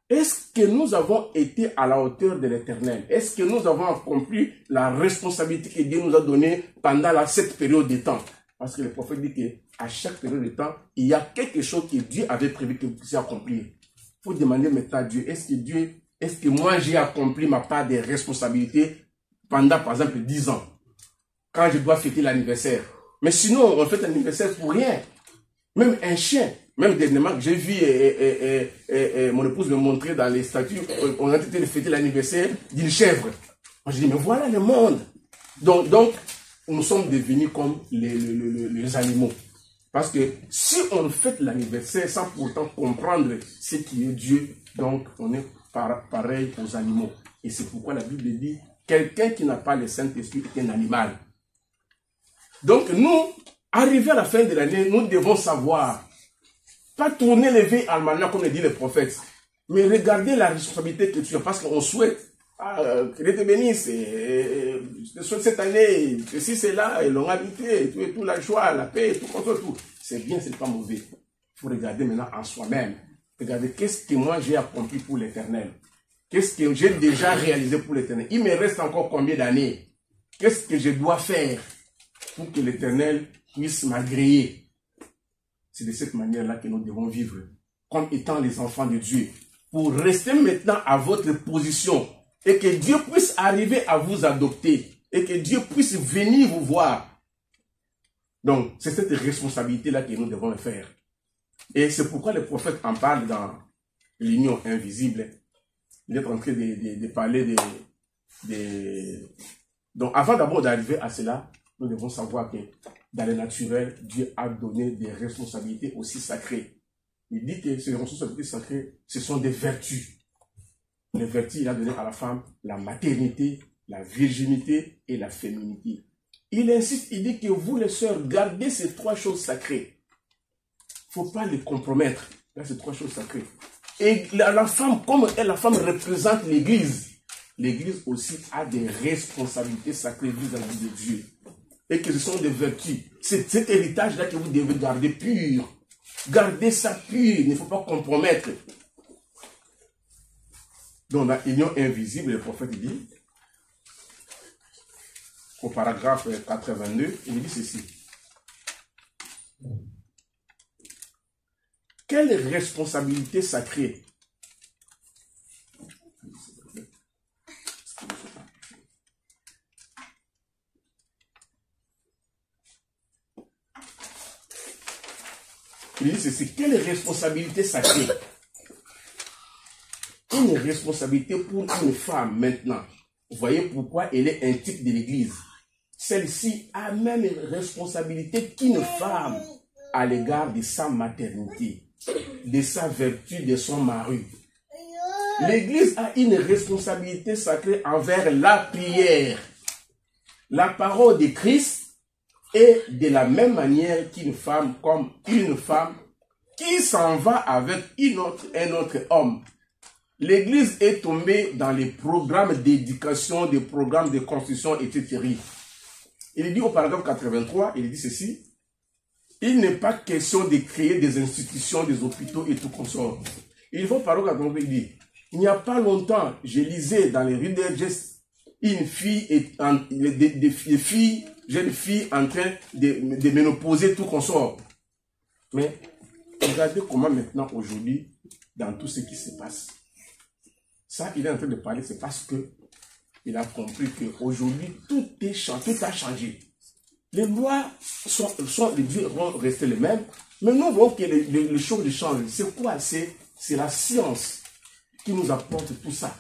Est-ce que nous avons été à la hauteur de l'Éternel? Est-ce que nous avons accompli la responsabilité que Dieu nous a donnée pendant cette période de temps? Parce que le prophète dit qu'à chaque période de temps, il y a quelque chose que Dieu avait prévu que vous puissiez accomplir. Il faut demander maintenant à Dieu, est-ce que moi j'ai accompli ma part de responsabilité pendant par exemple 10 ans, quand je dois fêter l'anniversaire? Mais sinon, on fête l'anniversaire pour rien. Même un chien. Même dernièrement, j'ai vu mon épouse me montrer dans les statues, on a été de fêter l'anniversaire d'une chèvre. Moi, je dis, mais voilà le monde. Donc nous sommes devenus comme les animaux. Parce que si on fête l'anniversaire sans pourtant comprendre ce qui est Dieu, donc on est pareil aux animaux. Et c'est pourquoi la Bible dit, quelqu'un qui n'a pas le Saint-Esprit est un animal. Donc nous, arrivé à la fin de l'année, nous devons savoir, pas tourner les veilles almanach comme le dit le prophète, mais regarder la responsabilité que tu as, parce qu'on souhaite, que Dieu te bénisse, je te souhaite cette année, ceci, c'est là, et l'habité, tout, la joie, la paix, tout, tout. C'est bien, c'est pas mauvais. Il faut regarder maintenant en soi-même. Regardez, qu'est-ce que moi j'ai accompli pour l'Éternel? Qu'est-ce que j'ai déjà réalisé pour l'Éternel? Il me reste encore combien d'années? Qu'est-ce que je dois faire pour que l'Éternel puisse m'agréer? C'est de cette manière-là que nous devons vivre, comme étant les enfants de Dieu, pour rester maintenant à votre position, et que Dieu puisse arriver à vous adopter, et que Dieu puisse venir vous voir. Donc, c'est cette responsabilité-là que nous devons le faire. Et c'est pourquoi le prophète en parle dans l'union invisible. Il est en train de parler Donc, avant d'abord d'arriver à cela, nous devons savoir que dans le naturel, Dieu a donné des responsabilités aussi sacrées. Il dit que ces responsabilités sacrées, ce sont des vertus. Les vertus, il a donné à la femme la maternité, la virginité et la féminité. Il insiste, il dit que vous les sœurs, gardez ces 3 choses sacrées. Il ne faut pas les compromettre. Là, ces 3 choses sacrées. Et la femme, comme elle, la femme représente l'Église. L'Église aussi a des responsabilités sacrées vis-à-vis de Dieu. Et que ce sont des vertus. C'est cet héritage-là que vous devez garder pur. Gardez ça pur. Il ne faut pas compromettre. Dans la union invisible, le prophète dit, au paragraphe 82, il dit ceci. Quelle responsabilité sacrée il dit ceci, quelle responsabilité sacrée? Une responsabilité pour une femme maintenant. Vous voyez pourquoi elle est un type de l'Église. Celle-ci a même une responsabilité qu'une femme à l'égard de sa maternité, de sa vertu, de son mari. L'Église a une responsabilité sacrée envers la prière, la parole de Christ, et de la même manière qu'une femme, comme une femme qui s'en va avec un autre homme. L'Église est tombée dans les programmes d'éducation, des programmes de construction, etc. Il dit au paragraphe 83, il dit ceci, il n'est pas question de créer des institutions, des hôpitaux et tout consort. Il faut paragraphe 83, il dit, il n'y a pas longtemps, je lisais dans les Reader's Digest une fille, jeune fille en train de ménopauser tout consort. Mais regardez comment maintenant, aujourd'hui, dans tout ce qui se passe, ça, il est en train de parler, c'est parce que il a compris qu'aujourd'hui, tout a changé. Les lois les dieux vont rester les mêmes, mais nous voyons que les choses changent. C'est quoi? C'est la science qui nous apporte tout ça.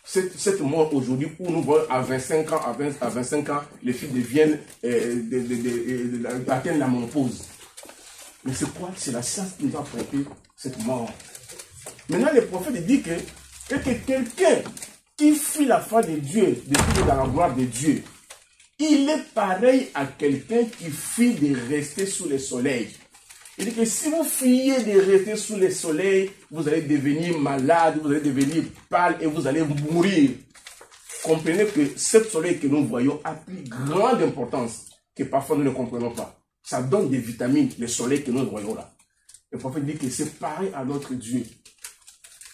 Cette mort aujourd'hui où nous voyons à 25 ans, à 25 ans, les filles deviennent, atteignent la ménopause. Mais c'est quoi? C'est la science qui nous a apporté cette mort. Maintenant, le prophète dit que quelqu'un qui fuit la foi de Dieu, de vivre dans la gloire de Dieu, il est pareil à quelqu'un qui fuit de rester sous le soleil. Il dit que si vous fuyez de rester sous le soleil, vous allez devenir malade, vous allez devenir pâle et vous allez mourir. Comprenez que ce soleil que nous voyons a plus grande importance que parfois nous ne comprenons pas. Ça donne des vitamines, le soleil que nous voyons là. Le prophète dit que c'est pareil à notre Dieu.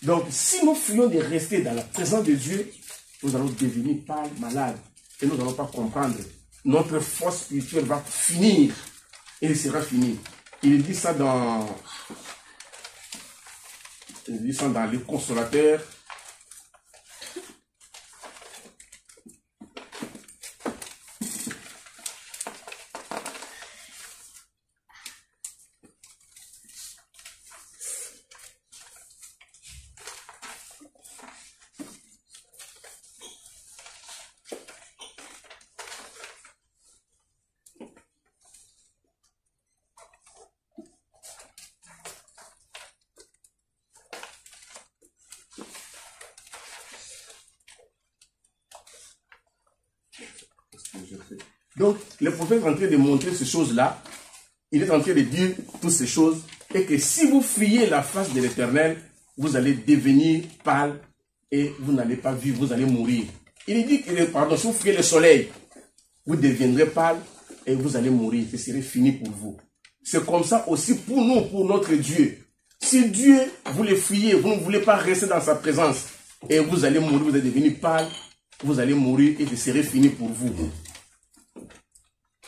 Donc, si nous fuyons de rester dans la présence de Dieu, nous allons devenir pâles, malades. Et nous n'allons pas comprendre. Notre force spirituelle va finir. Et elle sera finie. Il dit ça dans le Consolateur. Donc, le prophète est en train de montrer ces choses-là. Il est en train de dire toutes ces choses. Et que si vous fuyez la face de l'Éternel, vous allez devenir pâle et vous n'allez pas vivre, vous allez mourir. Il dit que, pardon, si vous fuyez le soleil, vous deviendrez pâle et vous allez mourir. Ce serait fini pour vous. C'est comme ça aussi pour nous, pour notre Dieu. Si Dieu, vous le fuyez, vous ne voulez pas rester dans sa présence et vous allez mourir, vous allez devenir pâle, vous allez mourir et ce serait fini pour vous.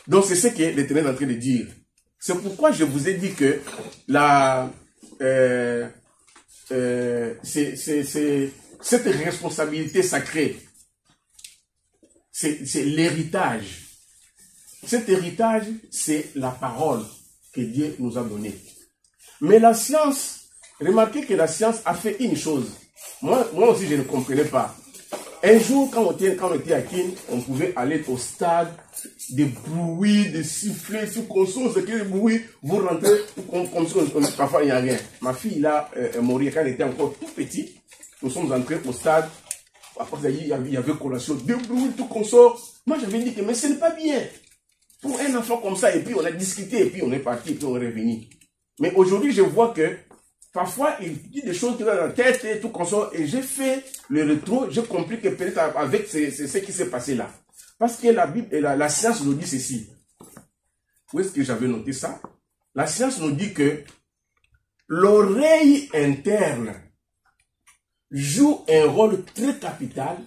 Donc, c'est ce que l'Éternel est en train de dire. C'est pourquoi je vous ai dit que cette responsabilité sacrée, c'est l'héritage. Cet héritage, c'est la parole que Dieu nous a donnée. Mais la science, remarquez que la science a fait une chose. Moi aussi, je ne comprenais pas. Un jour, quand on était à Kin, on pouvait aller au stade, des bruits, des sifflets, tout console, ce qui est bruit, vous rentrez, comme ça, parfois il n'y a rien. Ma fille, là, est morte quand elle était encore tout petite. Nous sommes entrés au stade. Après, il y avait collation, des bruits, tout consort. Moi, j'avais dit que, mais ce n'est pas bien. Pour un enfant comme ça, et puis on a discuté, et puis on est parti, et puis on est revenu. Mais aujourd'hui, je vois que, parfois, il dit des choses qui sont dans la tête et tout consort, et j'ai fait le retour, j'ai compris que peut-être avec ce qui s'est passé là. Parce que la Bible et la science nous dit ceci. Où est-ce que j'avais noté ça? La science nous dit que l'oreille interne joue un rôle très capital,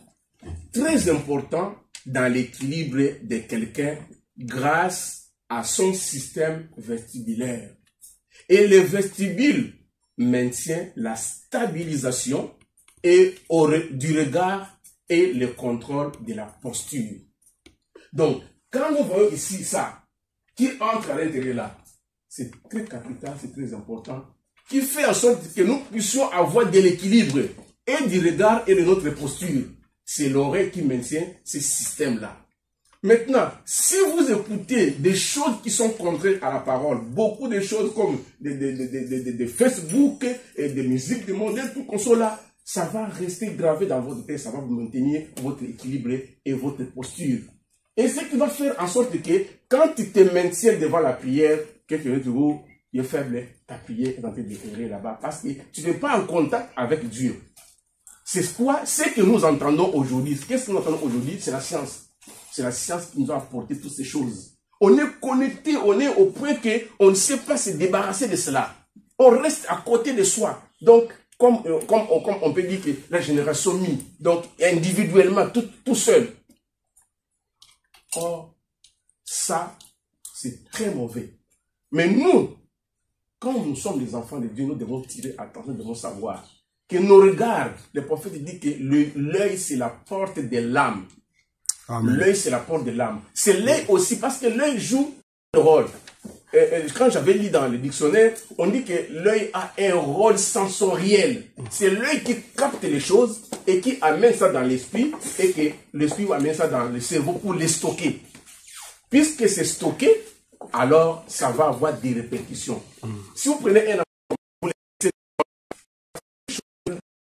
très important dans l'équilibre de quelqu'un grâce à son système vestibulaire. Et le vestibule maintient la stabilisation et du regard et le contrôle de la posture. Donc, quand nous voyons ici ça, qui entre à l'intérieur là, c'est très capital, c'est très important, qui fait en sorte que nous puissions avoir de l'équilibre et du regard et de notre posture. C'est l'oreille qui maintient ce système-là. Maintenant, si vous écoutez des choses qui sont contraires à la parole, beaucoup de choses comme de Facebook et de musique de monde, tout comme ça, ça va rester gravé dans votre tête, ça va vous maintenir votre équilibre et votre posture. Et ce qui va faire en sorte que quand tu te maintiens devant la prière, quelqu'un de vous est faible, ta prière est en train d'éclairer là-bas parce que tu n'es pas en contact avec Dieu. C'est quoi? Ce que nous entendons aujourd'hui. Qu'est-ce que nous entendons aujourd'hui? C'est la science. C'est la science qui nous a apporté toutes ces choses. On est connecté, on est au point qu'on ne sait pas se débarrasser de cela. On reste à côté de soi. Donc, comme on peut dire que la génération mi, donc individuellement, tout seul. Or, ça, c'est très mauvais. Mais nous, quand nous sommes les enfants de Dieu, nous devons tirer attention, nous devons savoir que nos regards, le prophète dit que l'œil, c'est la porte de l'âme. L'œil, c'est la porte de l'âme. C'est l'œil aussi, parce que l'œil joue un rôle. Quand j'avais lu dans le dictionnaire, on dit que l'œil a un rôle sensoriel. C'est l'œil qui capte les choses et qui amène ça dans l'esprit et que l'esprit amène ça dans le cerveau pour les stocker. Puisque c'est stocké, alors ça va avoir des répercussions. Si vous prenez un enfant, vous laissez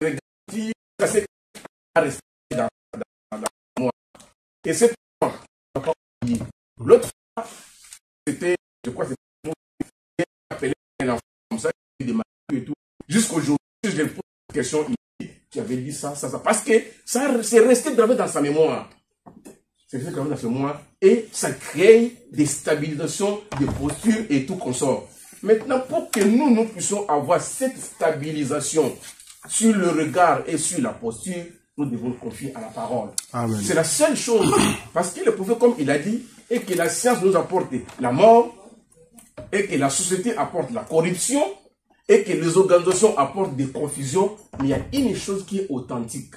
regarder, ça c'est rester dans moi. Et c'est pas l'autre fois, c'était, je crois que c'était appelé un enfant comme ça, des maladies et tout. Jusqu'aujourd'hui, je lui pose une question, tu avais dit ça. Parce que ça c'est resté gravé dans sa mémoire. C'est resté gravé dans sa mémoire et ça crée des stabilisations de posture et tout consort. Maintenant, pour que nous puissions avoir cette stabilisation sur le regard et sur la posture, nous devons nous confier à la parole. C'est la seule chose. Parce que le prophète, comme il a dit, et que la science nous apporte la mort, et que la société apporte la corruption, et que les organisations apportent des confusions, mais il y a une chose qui est authentique.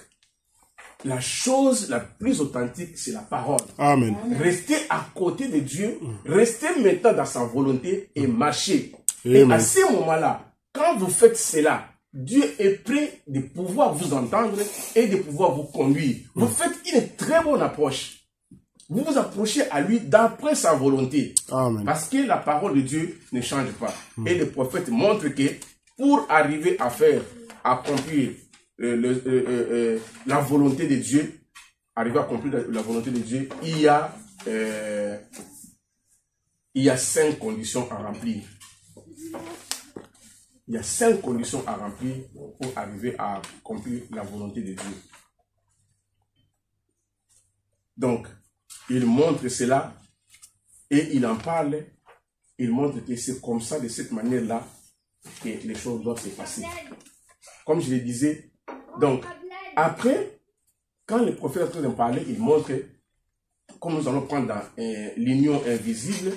La chose la plus authentique, c'est la parole. Amen. Restez à côté de Dieu, restez maintenant dans sa volonté et marchez. Amen. Et à ce moment-là, quand vous faites cela, Dieu est prêt de pouvoir vous entendre et de pouvoir vous conduire. Vous faites une très bonne approche. Vous vous approchez à lui d'après sa volonté. Amen. Parce que la parole de Dieu ne change pas. Et le prophète montre que pour arriver à accomplir la volonté de Dieu, arriver à accomplir la volonté de Dieu, il y a 5 conditions à remplir. Il y a 5 conditions à remplir pour arriver à accomplir la volonté de Dieu. Donc, il montre cela et il en parle. Il montre que c'est comme ça, de cette manière-là, que les choses doivent se passer. Comme je le disais, donc, après, quand le prophète est en train de parler, il montre, comme nous allons prendre dans l'union invisible,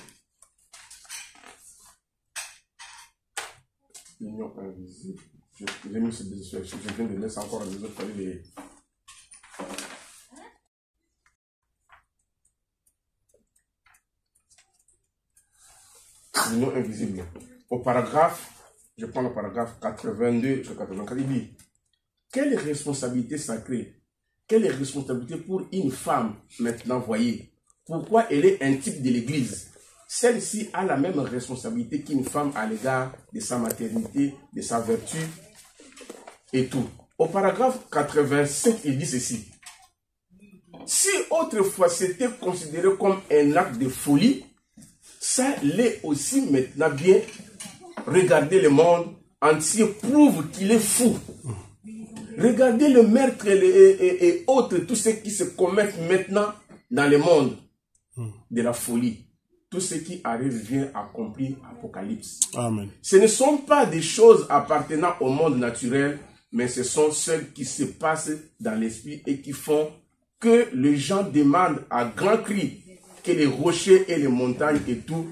l'union invisible, j'ai mis ce dessus, je viens de mettre encore les autres, les... L'union invisible. Au paragraphe, je prends le paragraphe 82 sur 84, il dit, quelle responsabilité sacrée, quelle responsabilité pour une femme, maintenant voyez, pourquoi elle est un type de l'église. Celle-ci a la même responsabilité qu'une femme à l'égard de sa maternité, de sa vertu et tout. Au paragraphe 87, il dit ceci. Si autrefois c'était considéré comme un acte de folie, ça l'est aussi maintenant bien. Regardez le monde entier prouve qu'il est fou. Regardez le meurtre et autres, tous ceux qui se commettent maintenant dans le monde de la folie. Tout ce qui arrive vient accomplir l'Apocalypse. Amen. Ce ne sont pas des choses appartenant au monde naturel, mais ce sont celles qui se passent dans l'esprit et qui font que les gens demandent à grands cris que les rochers et les montagnes et tout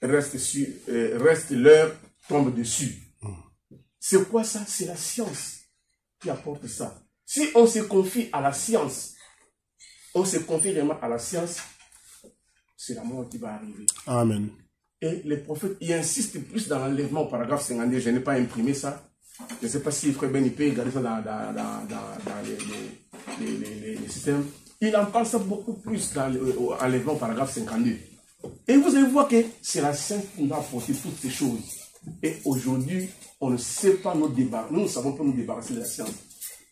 restent leur tombe dessus. C'est quoi ça? C'est la science qui apporte ça. Si on se confie à la science, on se confie vraiment à la science, c'est la mort qui va arriver. Amen. Et les prophètes, ils insistent plus dans l'enlèvement au paragraphe 52. Je n'ai pas imprimé ça. Je ne sais pas si Frère Ben il peut regarder ça dans les systèmes. Il en parle ça beaucoup plus dans l'enlèvement au paragraphe 52. Et vous allez voir que c'est la science qui nous a apporté toutes ces choses. Et aujourd'hui, on ne sait pas nous débarrasser. Nous ne savons pas nous débarrasser de la science.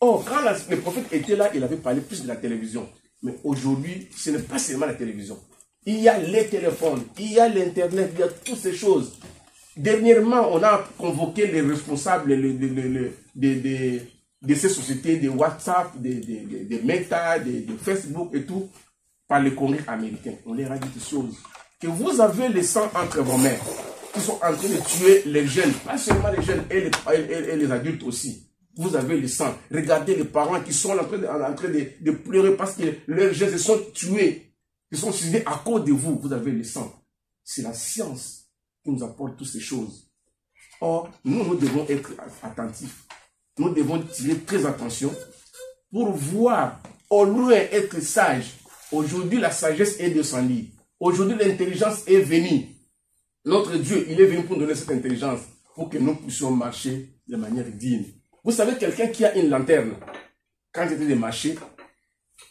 Or, quand le prophète était là, il avait parlé plus de la télévision. Mais aujourd'hui, ce n'est pas seulement la télévision. Il y a les téléphones, il y a l'Internet, il y a toutes ces choses. Dernièrement, on a convoqué les responsables de ces sociétés, de WhatsApp, de Meta, de Facebook et tout, par le Congrès américain. On leur a dit des choses. Que vous avez le sang entre vos mains, qui sont en train de tuer les jeunes, pas seulement les jeunes, et les adultes aussi. Vous avez le sang. Regardez les parents qui sont en train de pleurer parce que leurs jeunes se sont tués. Ils sont suicidés à cause de vous. Vous avez le sang. C'est la science qui nous apporte toutes ces choses. Or, nous devons être attentifs. Nous devons tirer très attention pour voir, au loin, être sage. Aujourd'hui, la sagesse est descendue. Aujourd'hui, l'intelligence est venue. Notre Dieu, il est venu pour nous donner cette intelligence pour que nous puissions marcher de manière digne. Vous savez, quelqu'un qui a une lanterne, quand il est de marcher,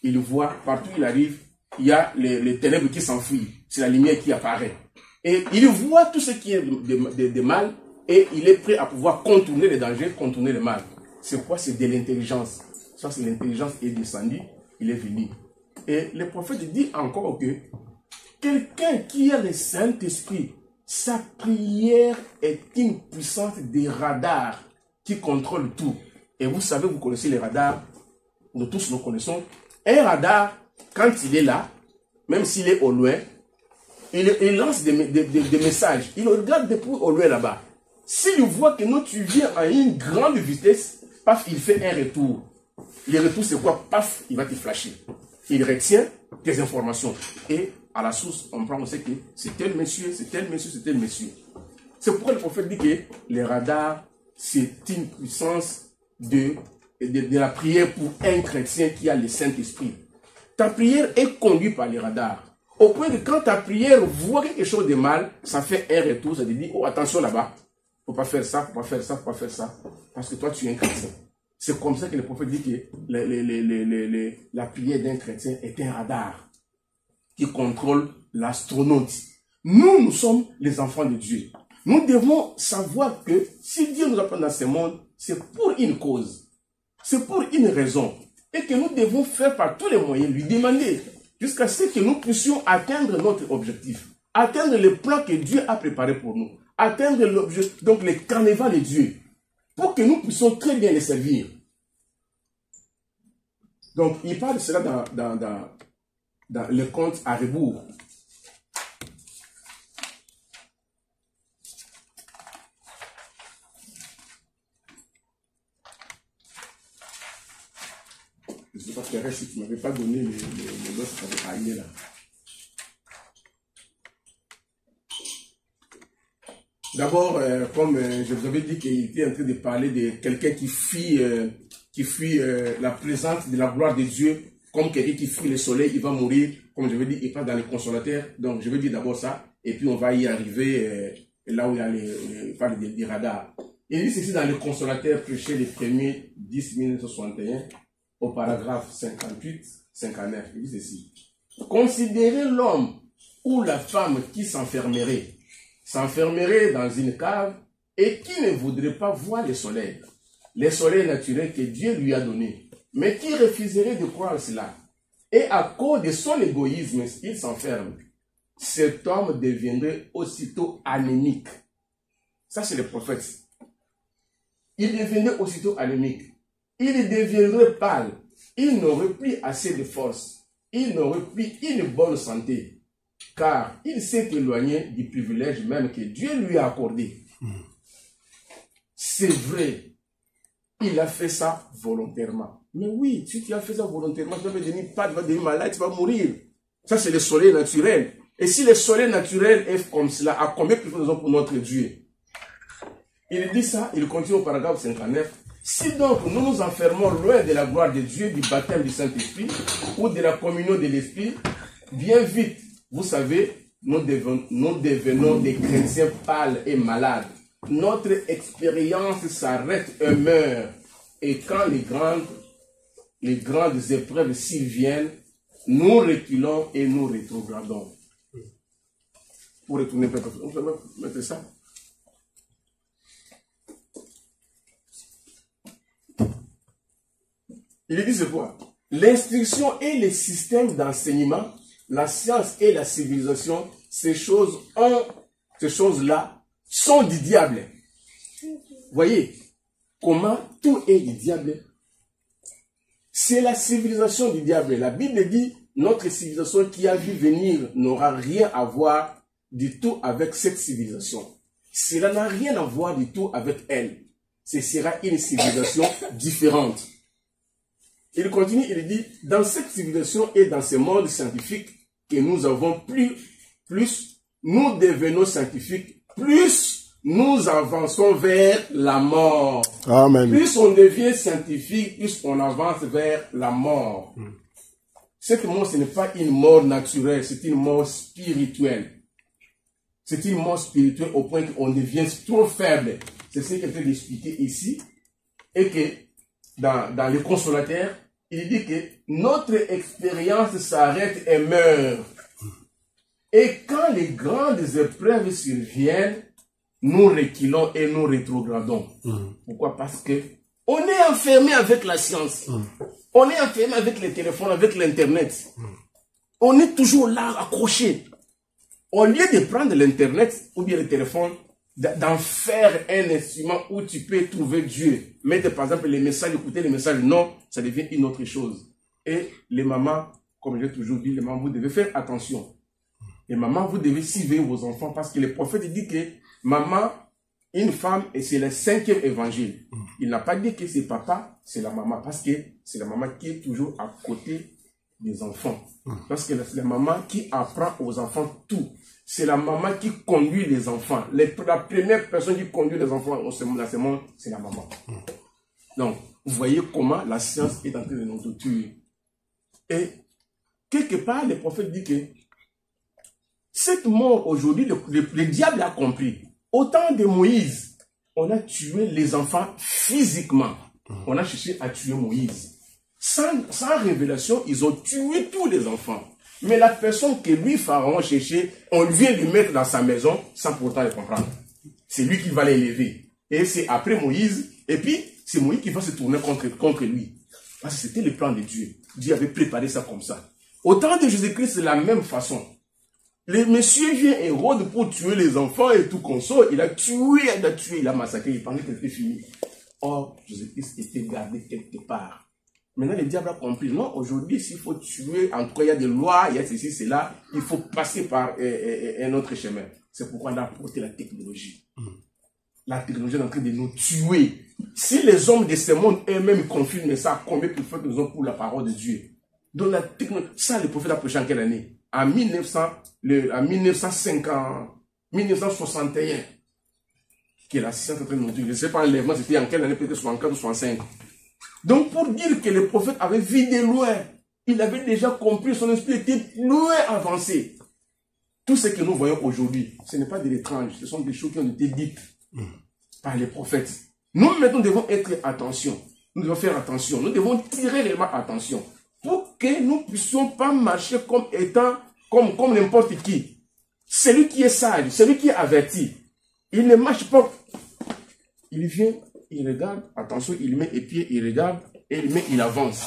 il voit, partout où il arrive, il y a les ténèbres qui s'enfuient. C'est la lumière qui apparaît. Et il voit tout ce qui est de mal et il est prêt à pouvoir contourner les dangers, contourner le mal. C'est quoi? C'est de l'intelligence. Ça, c'est l'intelligence est descendue, il est venu. Et le prophète dit encore que quelqu'un qui a le Saint-Esprit, sa prière est une puissance des radars qui contrôle tout. Et vous savez, vous connaissez les radars, nous tous nous connaissons. Un radar, quand il est là, même s'il est au loin, il lance des messages. Il regarde depuis au loin là-bas. S'il voit que nous, tu viens à une grande vitesse, paf, il fait un retour. Le retour, c'est quoi? Paf, il va te flasher. Il retient tes informations. Et à la source, on prend, on sait que c'est tel monsieur, c'est tel monsieur, c'est tel monsieur. C'est pourquoi le prophète dit que les radars, c'est une puissance de la prière pour un chrétien qui a le Saint-Esprit. Ta prière est conduite par les radars. Au point que quand ta prière voit quelque chose de mal, ça fait un retour, ça te dit, oh attention là-bas, faut pas faire ça, faut pas faire ça, faut pas faire ça, parce que toi tu es un chrétien. C'est comme ça que le prophète dit que la prière d'un chrétien est un radar qui contrôle l'astronaute. Nous sommes les enfants de Dieu. Nous devons savoir que si Dieu nous apprend dans ce monde, c'est pour une cause, c'est pour une raison, et que nous devons faire par tous les moyens, lui demander, jusqu'à ce que nous puissions atteindre notre objectif, atteindre le plan que Dieu a préparé pour nous, atteindre l'objectif, donc le carnaval de Dieu, pour que nous puissions très bien les servir. Donc, il parle de cela dans le conte à rebours. Je ne sais pas, Thérèse, si tu ne m'avais pas donné le dos à aller là. D'abord, comme je vous avais dit qu'il était en train de parler de quelqu'un qui fuit la présence de la gloire de Dieu, comme quelqu'un qui fuit le soleil, il va mourir. Comme je vais dire, il passe dans les consolateurs. Donc, je vais dire d'abord ça, et puis on va y arriver là où il y a les radars. Il dit ceci dans les consolateurs prêchés les premiers 10 1961, au paragraphe 58-59. Il dit ceci. Considérez l'homme ou la femme qui s'enfermerait dans une cave et qui ne voudrait pas voir le soleil naturel que Dieu lui a donné, mais qui refuserait de croire cela. Et à cause de son égoïsme, il s'enferme. Cet homme deviendrait aussitôt anémique. Ça, c'est le prophète. Il deviendrait aussitôt anémique. Il deviendrait pâle. Il n'aurait plus assez de force. Il n'aurait plus une bonne santé. Car il s'est éloigné du privilège même que Dieu lui a accordé. C'est vrai. il a fait ça volontairement. Mais oui, si tu as fait ça volontairement, tu vas devenir pas, tu vas devenir malade, tu vas mourir. Ça, c'est le soleil naturel. Et si le soleil naturel est comme cela, à combien plus de raisons pour notre Dieu? Il dit ça, il continue au paragraphe 59. Si donc nous nous enfermons loin de la gloire de Dieu, du baptême du Saint-Esprit ou de la communion de l'Esprit, bien vite, vous savez, nous devenons des chrétiens pâles et malades. Notre expérience s'arrête et meurt. Et quand les grandes épreuves s'y viennent, nous reculons et nous rétrogradons. Pour retourner, on peut mettre ça. Il dit c'est quoi? L'instruction et les systèmes d'enseignement, la science et la civilisation, ces choses-là sont du diable. Voyez comment tout est du diable. C'est la civilisation du diable. La Bible dit, notre civilisation qui a vu venir n'aura rien à voir du tout avec cette civilisation. Cela n'a rien à voir du tout avec elle. Ce sera une civilisation différente. Il continue, il dit, dans cette civilisation et dans ce monde scientifique que nous avons plus nous devenons scientifiques, plus nous avançons vers la mort. Amen. Plus on devient scientifique, plus on avance vers la mort. Cette mort, ce n'est pas une mort naturelle, c'est une mort spirituelle. C'est une mort spirituelle au point qu'on devient trop faible. C'est ce qu'il est en train d'expliquer ici. Et que dans le consolateur, il dit que notre expérience s'arrête et meurt. Et quand les grandes épreuves surviennent, nous reculons et nous rétrogradons. Pourquoi? Parce que on est enfermé avec la science. On est enfermé avec les téléphones, avec l'internet. On est toujours là, accroché. Au lieu de prendre l'internet ou bien le téléphone, d'en faire un instrument où tu peux trouver Dieu. Mettre par exemple les messages, écouter les messages, non, ça devient une autre chose. Et les mamans, comme j'ai toujours dit, les mamans, vous devez faire attention. Les mamans, vous devez surveiller vos enfants parce que le prophète dit que maman, une femme, et c'est le 5e évangile. Il n'a pas dit que c'est papa, c'est la maman, parce que c'est la maman qui est toujours à côté des enfants. Parce que c'est la maman qui apprend aux enfants tout. C'est la maman qui conduit les enfants. La première personne qui conduit les enfants dans ce monde, c'est la maman. Donc, vous voyez comment la science est en train de nous tuer. Et quelque part, le prophète dit que cette mort aujourd'hui, le diable a compris. Au temps de Moïse, on a tué les enfants physiquement. On a cherché à tuer Moïse. Sans révélation, ils ont tué tous les enfants. Mais la personne que lui, Pharaon, cherchait, on vient lui mettre dans sa maison sans pourtant le comprendre. C'est lui qui va l'élever. Et c'est après Moïse, et puis c'est Moïse qui va se tourner contre lui. Parce que c'était le plan de Dieu. Dieu avait préparé ça comme ça. Au temps de Jésus-Christ, c'est la même façon. Le monsieur vient Hérode pour tuer les enfants et tout consort. Il a tué, il a massacré, il pensait que c'était fini. Or, Jésus-Christ était gardé quelque part. Maintenant, le diable a compris. Non, aujourd'hui, s'il faut tuer, en tout cas, il y a des lois, il y a ceci, cela, il faut passer par un autre chemin. C'est pourquoi on a apporté la technologie. La technologie est en train de nous tuer. Si les hommes de ce monde eux-mêmes confirment ça, combien plus fort nous ont pour la parole de Dieu? Donc, la technologie, ça, le prophète a prêché en quelle année? En 1961, que la science est en train de nous tuer. Je ne sais pas, l'enlèvement, c'était en quelle année, peut-être 64 ou 65. Donc, pour dire que le prophète avait vu de loin, il avait déjà compris, son esprit était loin avancé. Tout ce que nous voyons aujourd'hui, ce n'est pas de l'étrange, ce sont des choses qui ont été dites par les prophètes. Nous, maintenant, devons être attention. Nous devons faire attention. Nous devons tirer réellement attention pour que nous ne puissions pas marcher comme étant, comme n'importe qui. Celui qui est sage, celui qui est averti, il ne marche pas. Il vient, il regarde, attention, il met les pieds, il regarde, et il avance.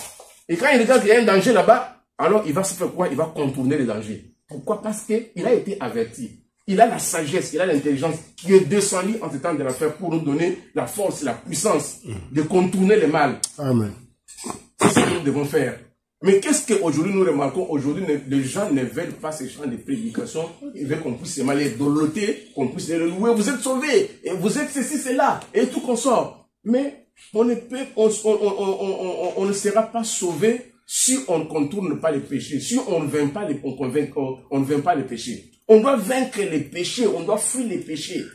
Et quand il regarde qu'il y a un danger là-bas, alors il va se faire quoi? Il va contourner les dangers. Pourquoi? Parce qu'il a été averti. Il a la sagesse, il a l'intelligence qui est descendue en ce temps de l'affaire pour nous donner la force, la puissance de contourner le mal. Amen. C'est ce que nous devons faire. Mais qu'est-ce qu'aujourd'hui nous remarquons? Aujourd'hui, les gens ne veulent pas ces chants de prédication. Ils veulent qu'on puisse seulement les doloter, qu'on puisse les louer. Vous êtes sauvés, et vous êtes ceci, cela, et tout consort. Mais On ne peut, on ne sera pas sauvé si on ne contourne pas les péchés, si on ne vainc pas les péchés. On doit vaincre les péchés, on doit fuir les péchés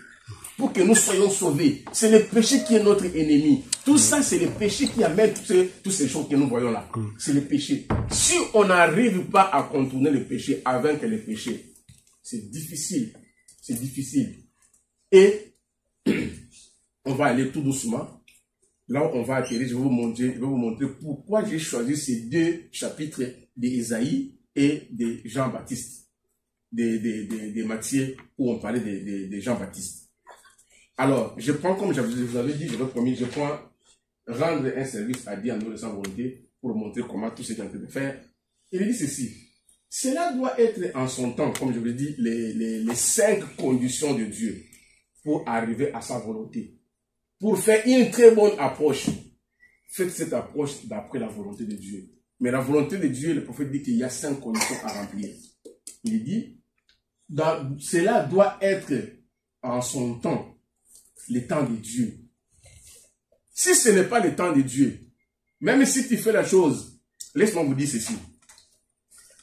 pour que nous soyons sauvés. C'est le péché qui est notre ennemi. Tout ça, c'est le péché qui amène toutes ces choses que nous voyons là. C'est le péché. Si on n'arrive pas à contourner le péché, à vaincre les péchés, c'est difficile. C'est difficile. Et on va aller tout doucement. Là où on va atterrir, je vais vous montrer pourquoi j'ai choisi ces deux chapitres d'Ésaïe et de Jean-Baptiste, de Matthieu, où on parlait de Jean-Baptiste. Alors, je prends, comme je vous avais dit, je vous promis, je prends rendre un service à Dieu en nous de sa volonté pour montrer comment tout ce qu'il est en train de faire. Il dit ceci: cela doit être en son temps, comme je vous l'ai dit, les 5 conditions de Dieu pour arriver à sa volonté. Pour faire une très bonne approche, faites cette approche d'après la volonté de Dieu. Mais la volonté de Dieu, le prophète dit qu'il y a 5 conditions à remplir. Il dit, cela doit être en son temps, le temps de Dieu. Si ce n'est pas le temps de Dieu, même si tu fais la chose, laisse-moi vous dire ceci.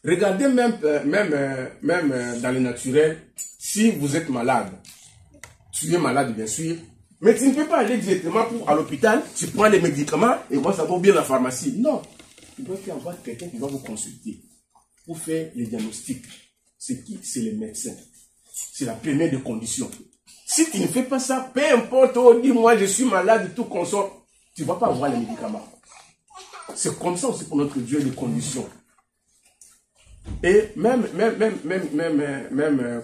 Regardez même dans le naturel, si vous êtes malade, tu es malade bien sûr, mais tu ne peux pas aller directement à l'hôpital, tu prends les médicaments et moi ça va bien la pharmacie. Non, tu dois avoir quelqu'un qui va vous consulter pour faire les diagnostics. C'est qui? C'est les médecins. C'est la première des conditions. Si tu ne fais pas ça, peu importe, oh, dis-moi je suis malade, tout consort, tu ne vas pas avoir les médicaments. C'est comme ça aussi pour notre Dieu, les conditions. Et même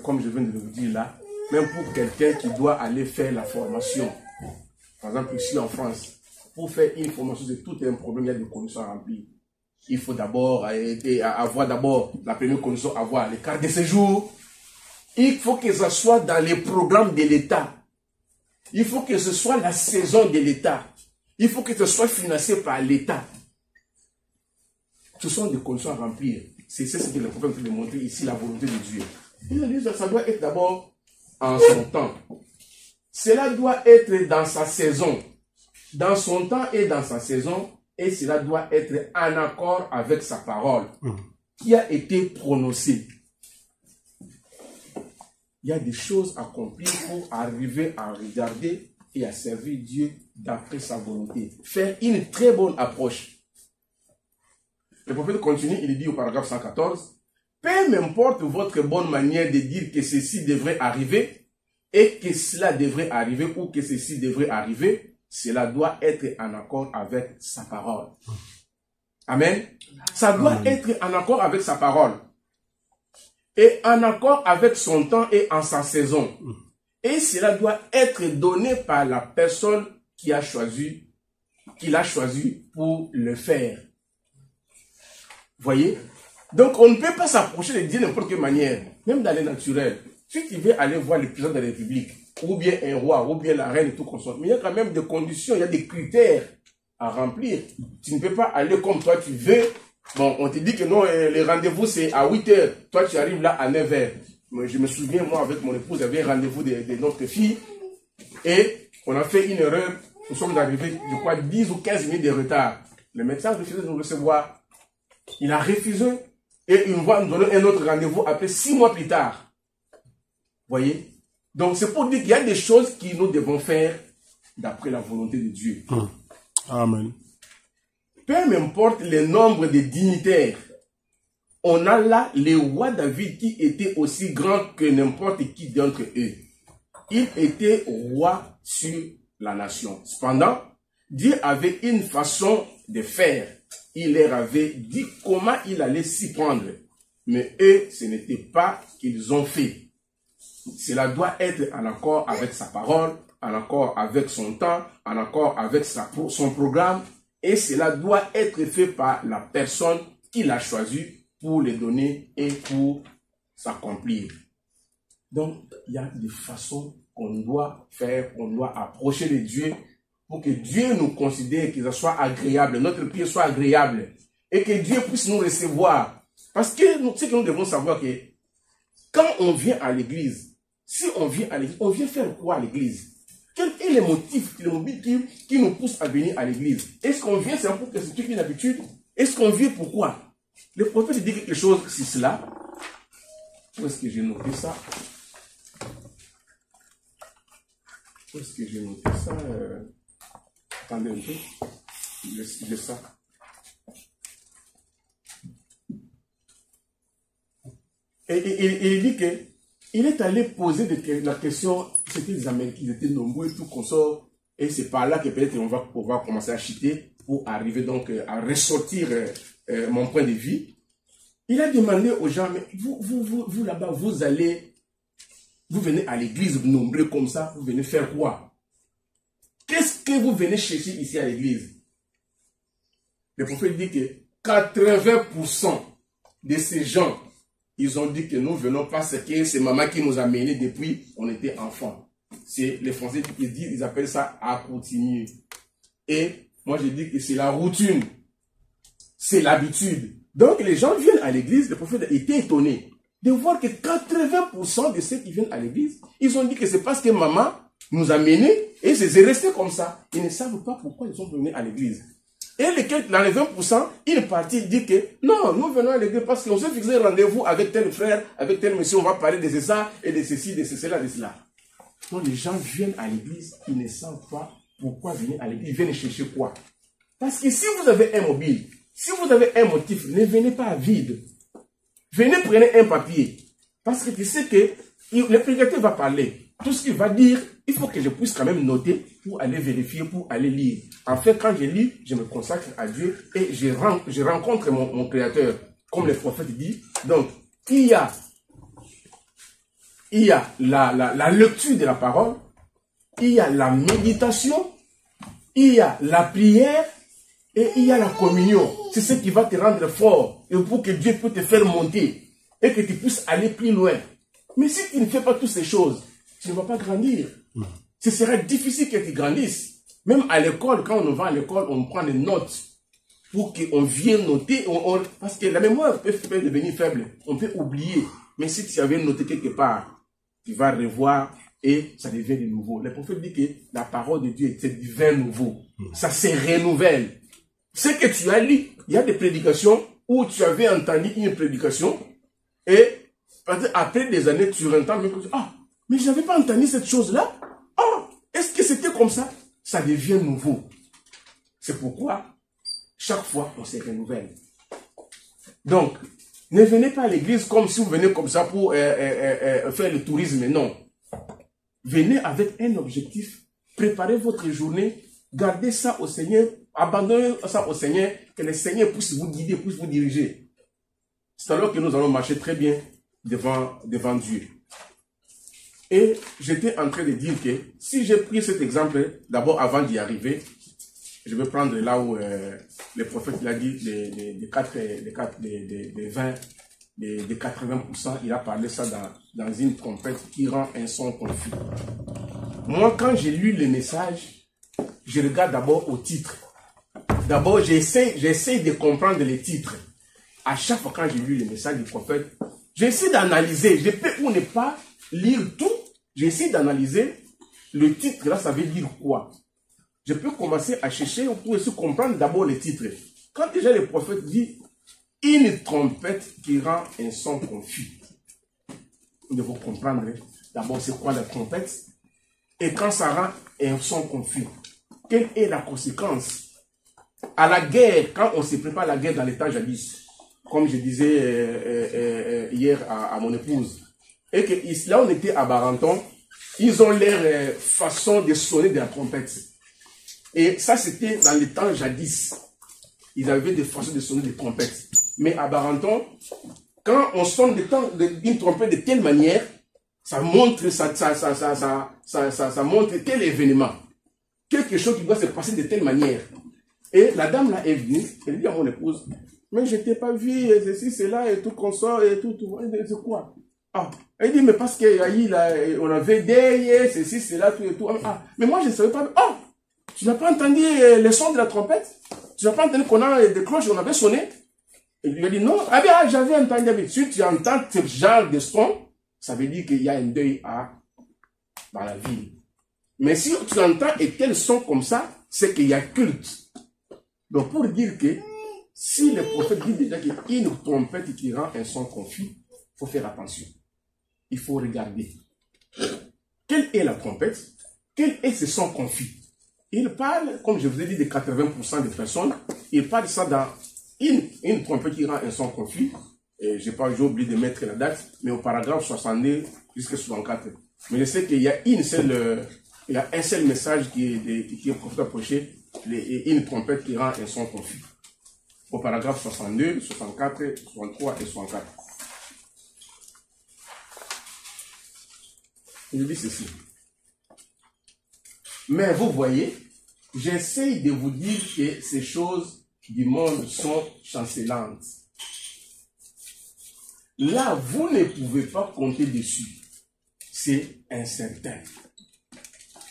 comme je viens de vous dire là, même pour quelqu'un qui doit aller faire la formation, par exemple ici en France, pour faire une formation, c'est tout un problème, il y a des conditions à remplir. Il faut d'abord avoir la première condition, avoir les cartes de séjour. Il faut que ce soit dans les programmes de l'État. Il faut que ce soit la saison de l'État. Il faut que ce soit financé par l'État. Ce sont des conditions à remplir. C'est ce que le prophète veut montrer ici, la volonté de Dieu. Il dit que ça doit être d'abord en son temps. Cela doit être dans sa saison. Dans son temps et dans sa saison. Et cela doit être en accord avec sa parole qui a été prononcée. Il y a des choses à accomplir pour arriver à regarder et à servir Dieu d'après sa volonté. Faire une très bonne approche. Le prophète continue, il dit au paragraphe 114, « Peu m'importe votre bonne manière de dire que ceci devrait arriver et que cela devrait arriver ou que ceci devrait arriver, cela doit être en accord avec sa parole. » Amen. Ça doit être en accord avec sa parole. Et en accord avec son temps et en sa saison. Et cela doit être donné par la personne qui l'a choisi pour le faire. Voyez? Donc, on ne peut pas s'approcher de Dieu de n'importe quelle manière, même dans les naturels. Si tu veux aller voir le président de la République, ou bien un roi, ou bien la reine et tout consort, mais il y a quand même des conditions, il y a des critères à remplir. Tu ne peux pas aller comme toi tu veux. Bon, on te dit que non, les rendez-vous c'est à 8 h. Toi, tu arrives là à 9 h. Je me souviens, moi, avec mon épouse, j'avais un rendez-vous de notre fille. Et on a fait une erreur. Nous sommes arrivés, je crois, 10 ou 15 minutes de retard. Le médecin a refusé de nous recevoir. Il a refusé et il va nous donner un autre rendez-vous après 6 mois plus tard. Voyez? Donc c'est pour dire qu'il y a des choses que nous devons faire d'après la volonté de Dieu. Amen. Peu m'importe le nombre de dignitaires. On a là le roi David qui était aussi grand que n'importe qui d'entre eux. Il était roi sur la nation. Cependant, Dieu avait une façon de faire. Il leur avait dit comment il allait s'y prendre. Mais eux, ce n'était pas ce qu'ils ont fait. Cela doit être en accord avec sa parole, en accord avec son temps, en accord avec son programme. Et cela doit être fait par la personne qui l'a choisi pour le donner et pour s'accomplir. Donc, il y a des façons qu'on doit faire, qu'on doit approcher de Dieu pour que Dieu nous considère, que ça soit agréable, notre prière soit agréable et que Dieu puisse nous recevoir. Parce que ce que nous devons savoir que quand on vient à l'église, si on vient à l'église, on vient faire quoi à l'église? Quel est le motif, qui nous pousse à venir à l'église? Est-ce qu'on vient c'est pour que c'est une habitude? Est-ce qu'on vient pourquoi? Le prophète dit quelque chose sur cela. Où est-ce que j'ai noté ça? Où est-ce que j'ai noté ça? Attendez un peu. J'ai ça. Et il dit que il est allé poser la question, c'était les Américains, ils étaient nombreux et tout consort, et c'est par là que peut-être on va pouvoir commencer à chuter pour arriver donc à ressortir mon point de vue. Il a demandé aux gens, mais vous là-bas, vous venez à l'église nombreux comme ça, vous venez faire quoi? Qu'est-ce que vous venez chercher ici à l'église? Le prophète dit que 80% de ces gens, ils ont dit que nous venons parce que c'est maman qui nous a menés depuis qu'on était enfants. C'est les Français qui disent, ils appellent ça à continuer. Et moi je dis que c'est la routine, c'est l'habitude. Donc les gens viennent à l'église, le prophète était étonné de voir que 80% de ceux qui viennent à l'église, ils ont dit que c'est parce que maman nous a menés et c'est resté comme ça. Ils ne savent pas pourquoi ils sont venus à l'église. Et dans les 20%, il est parti, il dit que non, nous venons à l'église parce qu'on s'est fixé un rendez-vous avec tel frère, avec tel monsieur, on va parler de ça et de ceci, de cela, de cela. Donc les gens viennent à l'église, ils ne savent pas pourquoi venir à l'église, ils viennent chercher quoi. Parce que si vous avez un mobile, si vous avez un motif, ne venez pas à vide. Venez, prenez un papier. Parce que tu sais que le prédicateur va parler. Tout ce qu'il va dire, il faut que je puisse quand même noter pour aller vérifier, pour aller lire. En fait, quand je lis, je me consacre à Dieu et je rencontre mon Créateur, comme le prophète dit. Donc, il y a la lecture de la parole, il y a la méditation, il y a la prière et il y a la communion. C'est ce qui va te rendre fort et pour que Dieu puisse te faire monter et que tu puisses aller plus loin. Mais si tu ne fais pas toutes ces choses, tu ne vas pas grandir. Ce sera difficile que tu grandisses. Même à l'école, quand on va à l'école, on prend des notes pour qu'on vienne noter. Parce que la mémoire peut devenir faible. On peut oublier. Mais si tu avais noté quelque part, tu vas revoir et ça devient de nouveau. Le prophète dit que la parole de Dieu est du vin nouveau. Ça se renouvelle. Ce que tu as lu, il y a des prédications où tu avais entendu une prédication et après des années, tu entends même que mais je n'avais pas entendu cette chose-là. Est-ce que c'était comme ça? Ça devient nouveau. C'est pourquoi, chaque fois, on se renouvelle. Donc, ne venez pas à l'église comme si vous venez comme ça pour faire le tourisme. Non. Venez avec un objectif. Préparez votre journée. Gardez ça au Seigneur. Abandonnez ça au Seigneur. Que le Seigneur puisse vous guider, puisse vous diriger. C'est alors que nous allons marcher très bien devant Dieu. Et j'étais en train de dire que si j'ai pris cet exemple, d'abord avant d'y arriver, je vais prendre là où le prophète l'a dit, des 20, des 80%, il a parlé ça dans une trompette qui rend un son confus. Moi, quand j'ai lu le message, je regarde d'abord au titre. D'abord, j'essaie de comprendre les titres. À chaque fois quand j'ai lu le message du prophète, j'essaie d'analyser. Je peux ou ne pas lire tout. J'essaie d'analyser le titre, là, ça veut dire quoi? Je peux commencer à chercher pour essayer de comprendre d'abord le titre. Quand déjà le prophète dit une trompette qui rend un son confus, nous devons comprendre d'abord c'est quoi la trompette et quand ça rend un son confus, quelle est la conséquence? À la guerre, quand on se prépare à la guerre dans les temps jadis, comme je disais hier à mon épouse, et que là on était à Barenton, ils ont leur façon de sonner de la trompette. Et ça c'était dans les temps jadis. Ils avaient des façons de sonner des trompettes. Mais à Barenton, quand on sonne une trompette de telle manière, ça montre, ça montre quel événement. Quelque chose qui doit se passer de telle manière. Et la dame là est venue, elle dit à mon épouse, mais je t'ai pas vu, ceci, cela, et tout, consort, et tout, c'est quoi? Elle dit, mais parce qu'on avait des, ceci, cela, tout et tout. Mais moi, je ne savais pas. Tu n'as pas entendu le son de la trompette? Tu n'as pas entendu qu'on a des cloches, on avait sonné? Et lui a dit, non. J'avais entendu. Si tu entends ce genre de son, ça veut dire qu'il y a un deuil dans la ville. Mais si tu entends et quels sont comme ça, c'est qu'il y a culte. Donc pour dire que si le prophète dit déjà qu'il y a une trompette qui rend un son confus, il faut faire attention. Il faut regarder. Quelle est la trompette? Quel est ce son confus? Il parle, comme je vous ai dit, de 80% des personnes. Il parle ça dans une trompette qui rend un son confus. J'ai oublié de mettre la date, mais au paragraphe 62 jusqu'à 64. Mais je sais qu'il y a un seul message qui est prophète approché, une trompette qui rend un son confus. Au paragraphe 62, 64, 63 et 64. Il dit ceci. Mais vous voyez, j'essaye de vous dire que ces choses du monde sont chancelantes. Là, vous ne pouvez pas compter dessus. C'est incertain.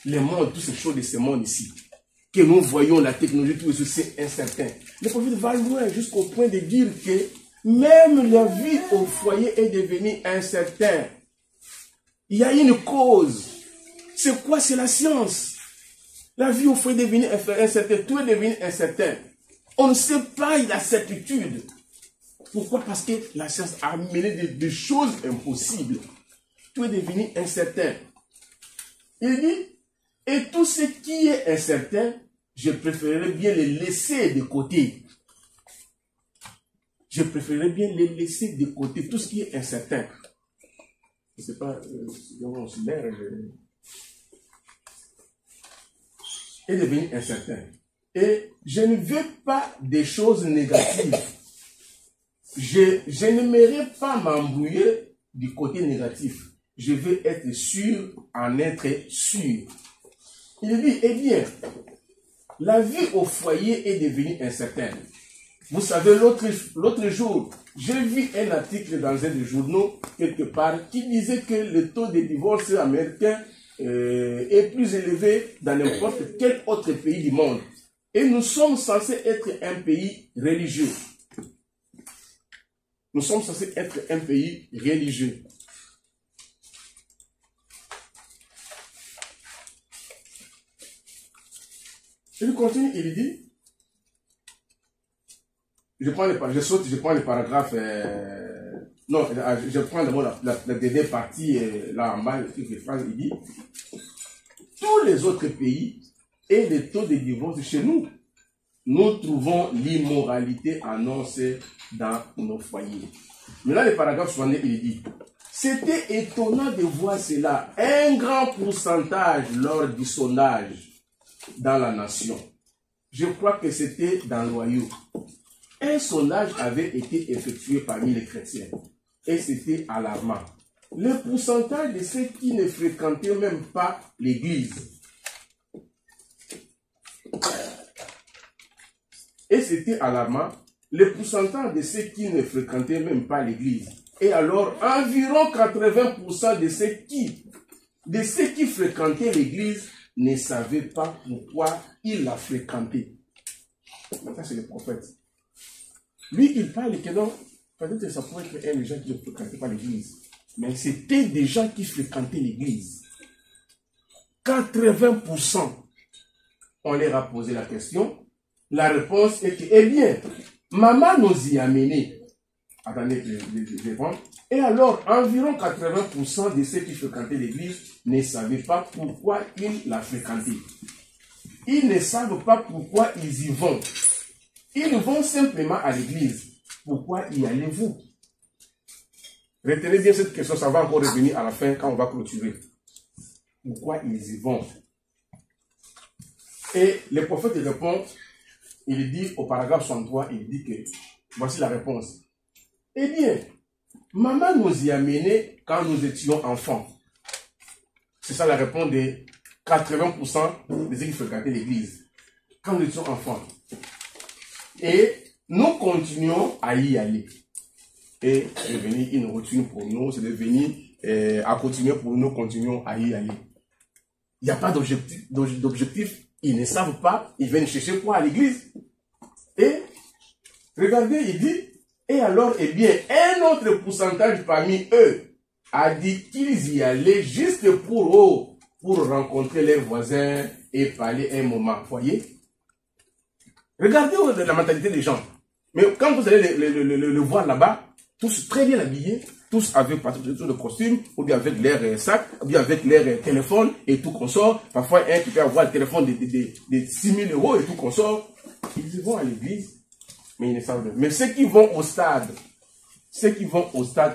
Le monde, toutes ces choses de ce monde ici, que nous voyons, la technologie, tout ça, c'est incertain. Le prophète va loin jusqu'au point de dire que même la vie au foyer est devenue incertaine. Il y a une cause. C'est quoi? C'est la science. La vie au foyer est devenue incertaine. Tout est devenu incertain. On ne sait pas la certitude. Pourquoi? Parce que la science a amené des choses impossibles. Tout est devenu incertain. Il dit, et tout ce qui est incertain, je préférerais bien le laisser de côté. Je préférerais bien le laisser de côté, tout ce qui est incertain. Je ne sais pas, l'air est devenu incertain. Et je ne veux pas des choses négatives. Je n'aimerais pas m'embrouiller du côté négatif. Je veux être sûr en être sûr. Il dit, eh bien, la vie au foyer est devenue incertaine. Vous savez, l'autre jour, j'ai vu un article dans un des journaux, quelque part, qui disait que le taux de divorce américain est plus élevé dans n'importe quel autre pays du monde. Et nous sommes censés être un pays religieux. Nous sommes censés être un pays religieux. Il continue, il dit, je prends le paragraphe, je prends la dernière partie, là en bas, il dit, tous les autres pays et les taux de divorce chez nous, nous trouvons l'immoralité annoncée dans nos foyers. Mais là, le paragraphe 69, il dit, c'était étonnant de voir cela, un grand pourcentage lors du sondage dans la nation. Je crois que c'était dans le royaume. Un sondage avait été effectué parmi les chrétiens et c'était alarmant. Le pourcentage de ceux qui ne fréquentaient même pas l'église. Et c'était alarmant. Le pourcentage de ceux qui ne fréquentaient même pas l'église. Et alors, environ 80% de ceux qui fréquentaient l'église ne savaient pas pourquoi il la fréquentait. Ça, c'est le prophète. Lui, il parle que non, peut-être que ça pourrait être des gens qui ne fréquentaient pas l'église. Mais c'était des gens qui fréquentaient l'église. 80%. On leur a posé la question. La réponse est que, eh bien, maman nous y a menés. Attendez, je vais prendre. Et alors, environ 80% de ceux qui fréquentaient l'église ne savaient pas pourquoi ils la fréquentaient. Ils ne savent pas pourquoi ils y vont. Ils vont simplement à l'église. Pourquoi y allez-vous? Retenez bien cette question, ça va encore revenir à la fin quand on va clôturer. Pourquoi ils y vont? Et le prophète répond, il dit au paragraphe 63, il dit que, voici la réponse. Eh bien, maman nous y a menés quand nous étions enfants. C'est ça la réponse de 80% de ceux qui fréquentaient l'église. Quand nous étions enfants. Et nous continuons à y aller. Et c'est devenu une routine pour nous, c'est devenu à continuer pour nous, continuons à y aller. Il n'y a pas d'objectif, ils ne savent pas, ils viennent chercher quoi à l'église. Et regardez, il dit, et alors, eh bien, un autre pourcentage parmi eux a dit qu'ils y allaient juste pour pour rencontrer leurs voisins et parler un moment. Voyez? Regardez la mentalité des gens. Mais quand vous allez le voir là-bas, tous très bien habillés, tous avec le costume, ou bien avec leur sac, ou bien avec leur téléphone et tout consort. Parfois, un qui peut avoir le téléphone de 6 000 euros et tout consort. Ils vont à l'église, mais ils ne savent pas. Mais ceux qui vont au stade,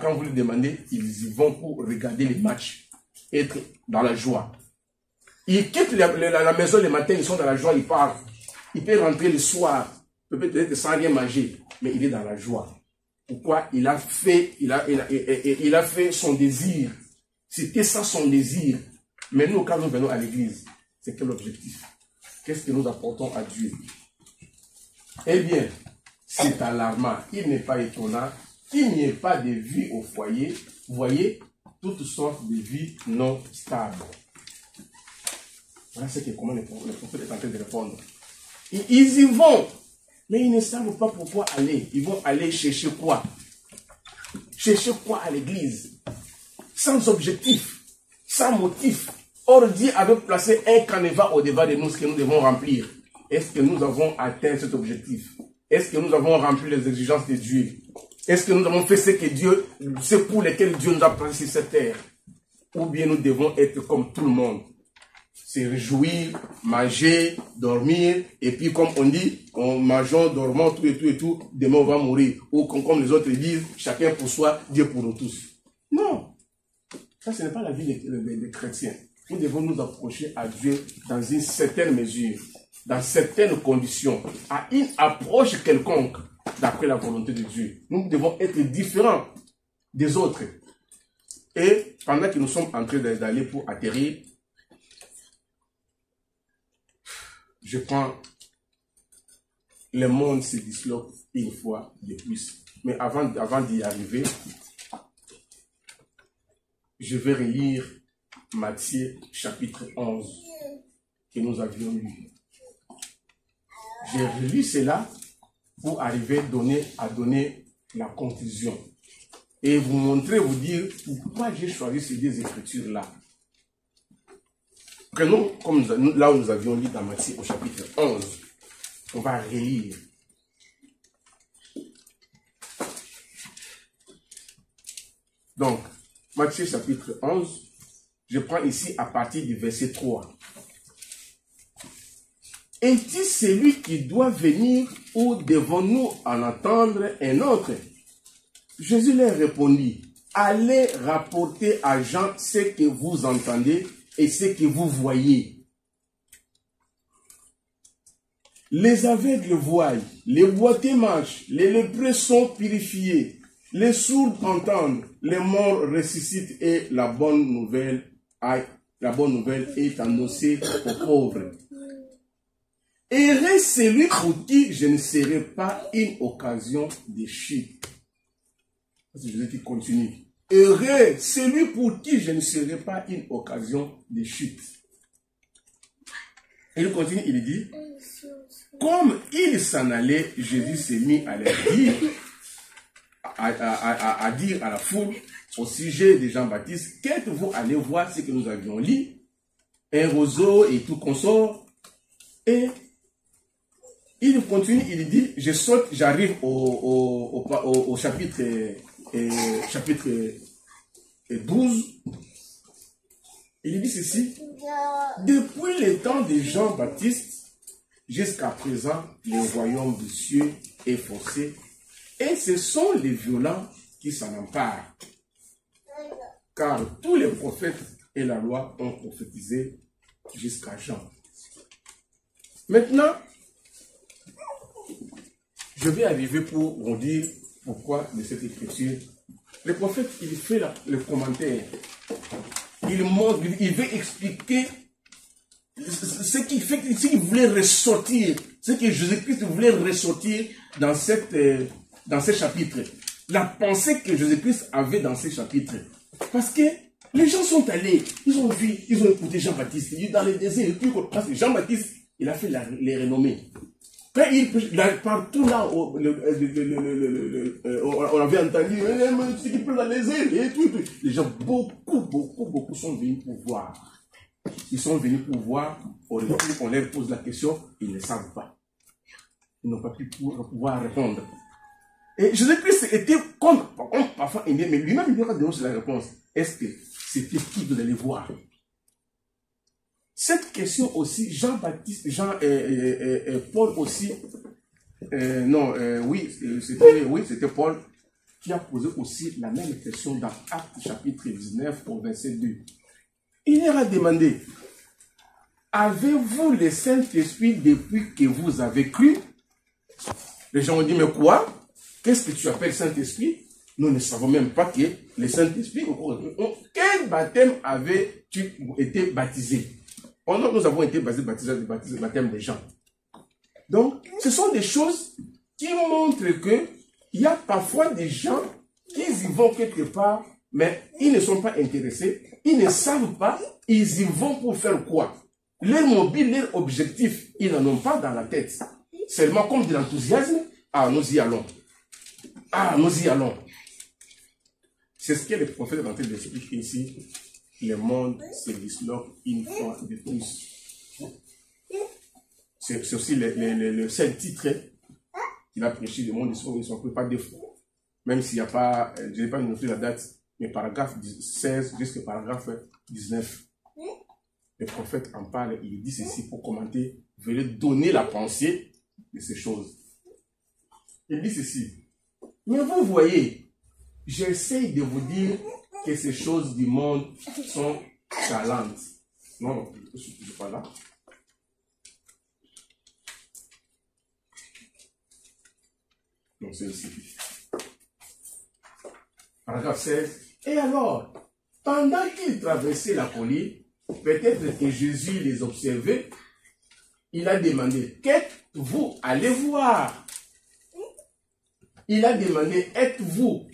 quand vous les demandez, ils y vont pour regarder les matchs, être dans la joie. Ils quittent la maison le matin, ils sont dans la joie, ils partent. Il peut rentrer le soir, peut-être sans rien manger, mais il est dans la joie. Pourquoi? Il a fait son désir. C'était ça son désir. Mais nous, quand nous venons à l'église, c'est quel objectif? Qu'est-ce que nous apportons à Dieu? Eh bien, c'est alarmant. Il n'est pas étonnant qu'il n'y ait pas de vie au foyer. Vous voyez, toutes sortes de vies non stables. Voilà comment le prophète est en train de répondre. Ils y vont, mais ils ne savent pas pourquoi aller. Ils vont aller chercher quoi? Chercher quoi à l'église? Sans objectif, sans motif. Or, Dieu avait placé un canevas au-devant de nous, ce que nous devons remplir. Est-ce que nous avons atteint cet objectif? Est-ce que nous avons rempli les exigences de Dieu? Est-ce que nous avons fait ce pour lesquels Dieu nous a placé sur cette terre? Ou bien nous devons être comme tout le monde? Se réjouir, manger, dormir, et puis comme on dit, en mangeant, dormant, tout et tout, demain on va mourir. Ou comme les autres disent, chacun pour soi, Dieu pour nous tous. Non, ça ce n'est pas la vie des chrétiens. Nous devons nous approcher à Dieu dans une certaine mesure, dans certaines conditions, à une approche quelconque, d'après la volonté de Dieu. Nous devons être différents des autres. Et pendant que nous sommes en train d'aller pour atterrir, je prends, le monde se disloque une fois de plus. Mais avant d'y arriver, je vais relire Matthieu chapitre 11 que nous avions lu. J'ai relu cela pour arriver à donner la conclusion. Et vous montrer, vous dire pourquoi j'ai choisi ces deux écritures-là. Prenons comme là où nous avions lu dans Matthieu au chapitre 11. On va relire. Donc, Matthieu chapitre 11, je prends ici à partir du verset 3. Est-il celui qui doit venir ou devons-nous en entendre un autre? Jésus leur répondit, allez rapporter à Jean ce que vous entendez et ce que vous voyez. Les aveugles voient, les boiteux marchent, les lépreux sont purifiés, les sourds entendent, les morts ressuscitent et la bonne nouvelle est annoncée aux pauvres. Heureux celui pour qui je ne serai pas une occasion de chute. C'est Jésus qui continue. Heureux celui pour qui je ne serai pas une occasion de chute. Il continue, il dit, comme il s'en allait, Jésus s'est mis à leur dire, à dire à la foule au sujet de Jean-Baptiste, qu'êtes-vous allé voir ce que nous avions lu, un roseau et tout consort, et il continue, il dit, je saute, j'arrive au chapitre 12, il dit ceci, depuis le temps de Jean-Baptiste jusqu'à présent, le royaume des cieux est forcé et ce sont les violents qui s'en emparent. Car tous les prophètes et la loi ont prophétisé jusqu'à Jean. Maintenant, je vais arriver pour vous dire pourquoi de cette écriture. Le prophète, il fait le commentaire. Il montre, il veut expliquer ce qu'il voulait ressortir, ce que Jésus-Christ voulait ressortir dans ce chapitre. La pensée que Jésus-Christ avait dans ce chapitre. Parce que les gens sont allés, ils ont vu, ils ont écouté Jean-Baptiste, il est dans le désert, parce que Jean-Baptiste, il a fait les renommées. Quand partout là, on avait entendu, ce qui peut dans les airs, et tout. Les gens, beaucoup sont venus pour voir. Ils sont venus pour voir, on leur pose la question, ils ne savent pas. Ils n'ont pas pu pouvoir répondre. Et Jésus-Christ était contre, parfois, mais lui-même, il lui a donné la réponse. Est-ce que c'était qui vous allez voir? Cette question aussi, Paul aussi, c'était Paul qui a posé aussi la même question dans Actes chapitre 19 au verset 2. Il leur a demandé, avez-vous le Saint-Esprit depuis que vous avez cru? Les gens ont dit, mais quoi? Qu'est-ce que tu appelles Saint-Esprit? Nous ne savons même pas que le Saint-Esprit, quel baptême avais-tu été baptisé? Nous avons été baptisés du baptême des gens. Donc, ce sont des choses qui montrent que il y a parfois des gens qui y vont quelque part, mais ils ne sont pas intéressés, ils ne savent pas, ils y vont pour faire quoi? Leur mobile, leur objectif, ils n'en ont pas dans la tête. Seulement comme de l'enthousiasme, nous y allons. Nous y allons. C'est ce que le prophète est en train d'expliquer ici. Le monde se disloque une fois de plus. C'est aussi le seul titre qu'il a prêché, le monde ils ne sont pas des fous. Même s'il n'y a pas, je n'ai pas noté la date, mais paragraphe 16 jusqu'au paragraphe 19. Le prophète en parle, il dit ceci pour commenter, veuillez donner la pensée de ces choses. Il dit ceci. Mais vous voyez, j'essaie de vous dire que ces choses du monde sont galantes. Non, je ne suis pas là. Non, c'est ici. Paragraphe 16. Et alors, pendant qu'ils traversaient la colline, peut-être que Jésus les observait, il a demandé, qu'êtes-vous allez voir? Il a demandé, êtes-vous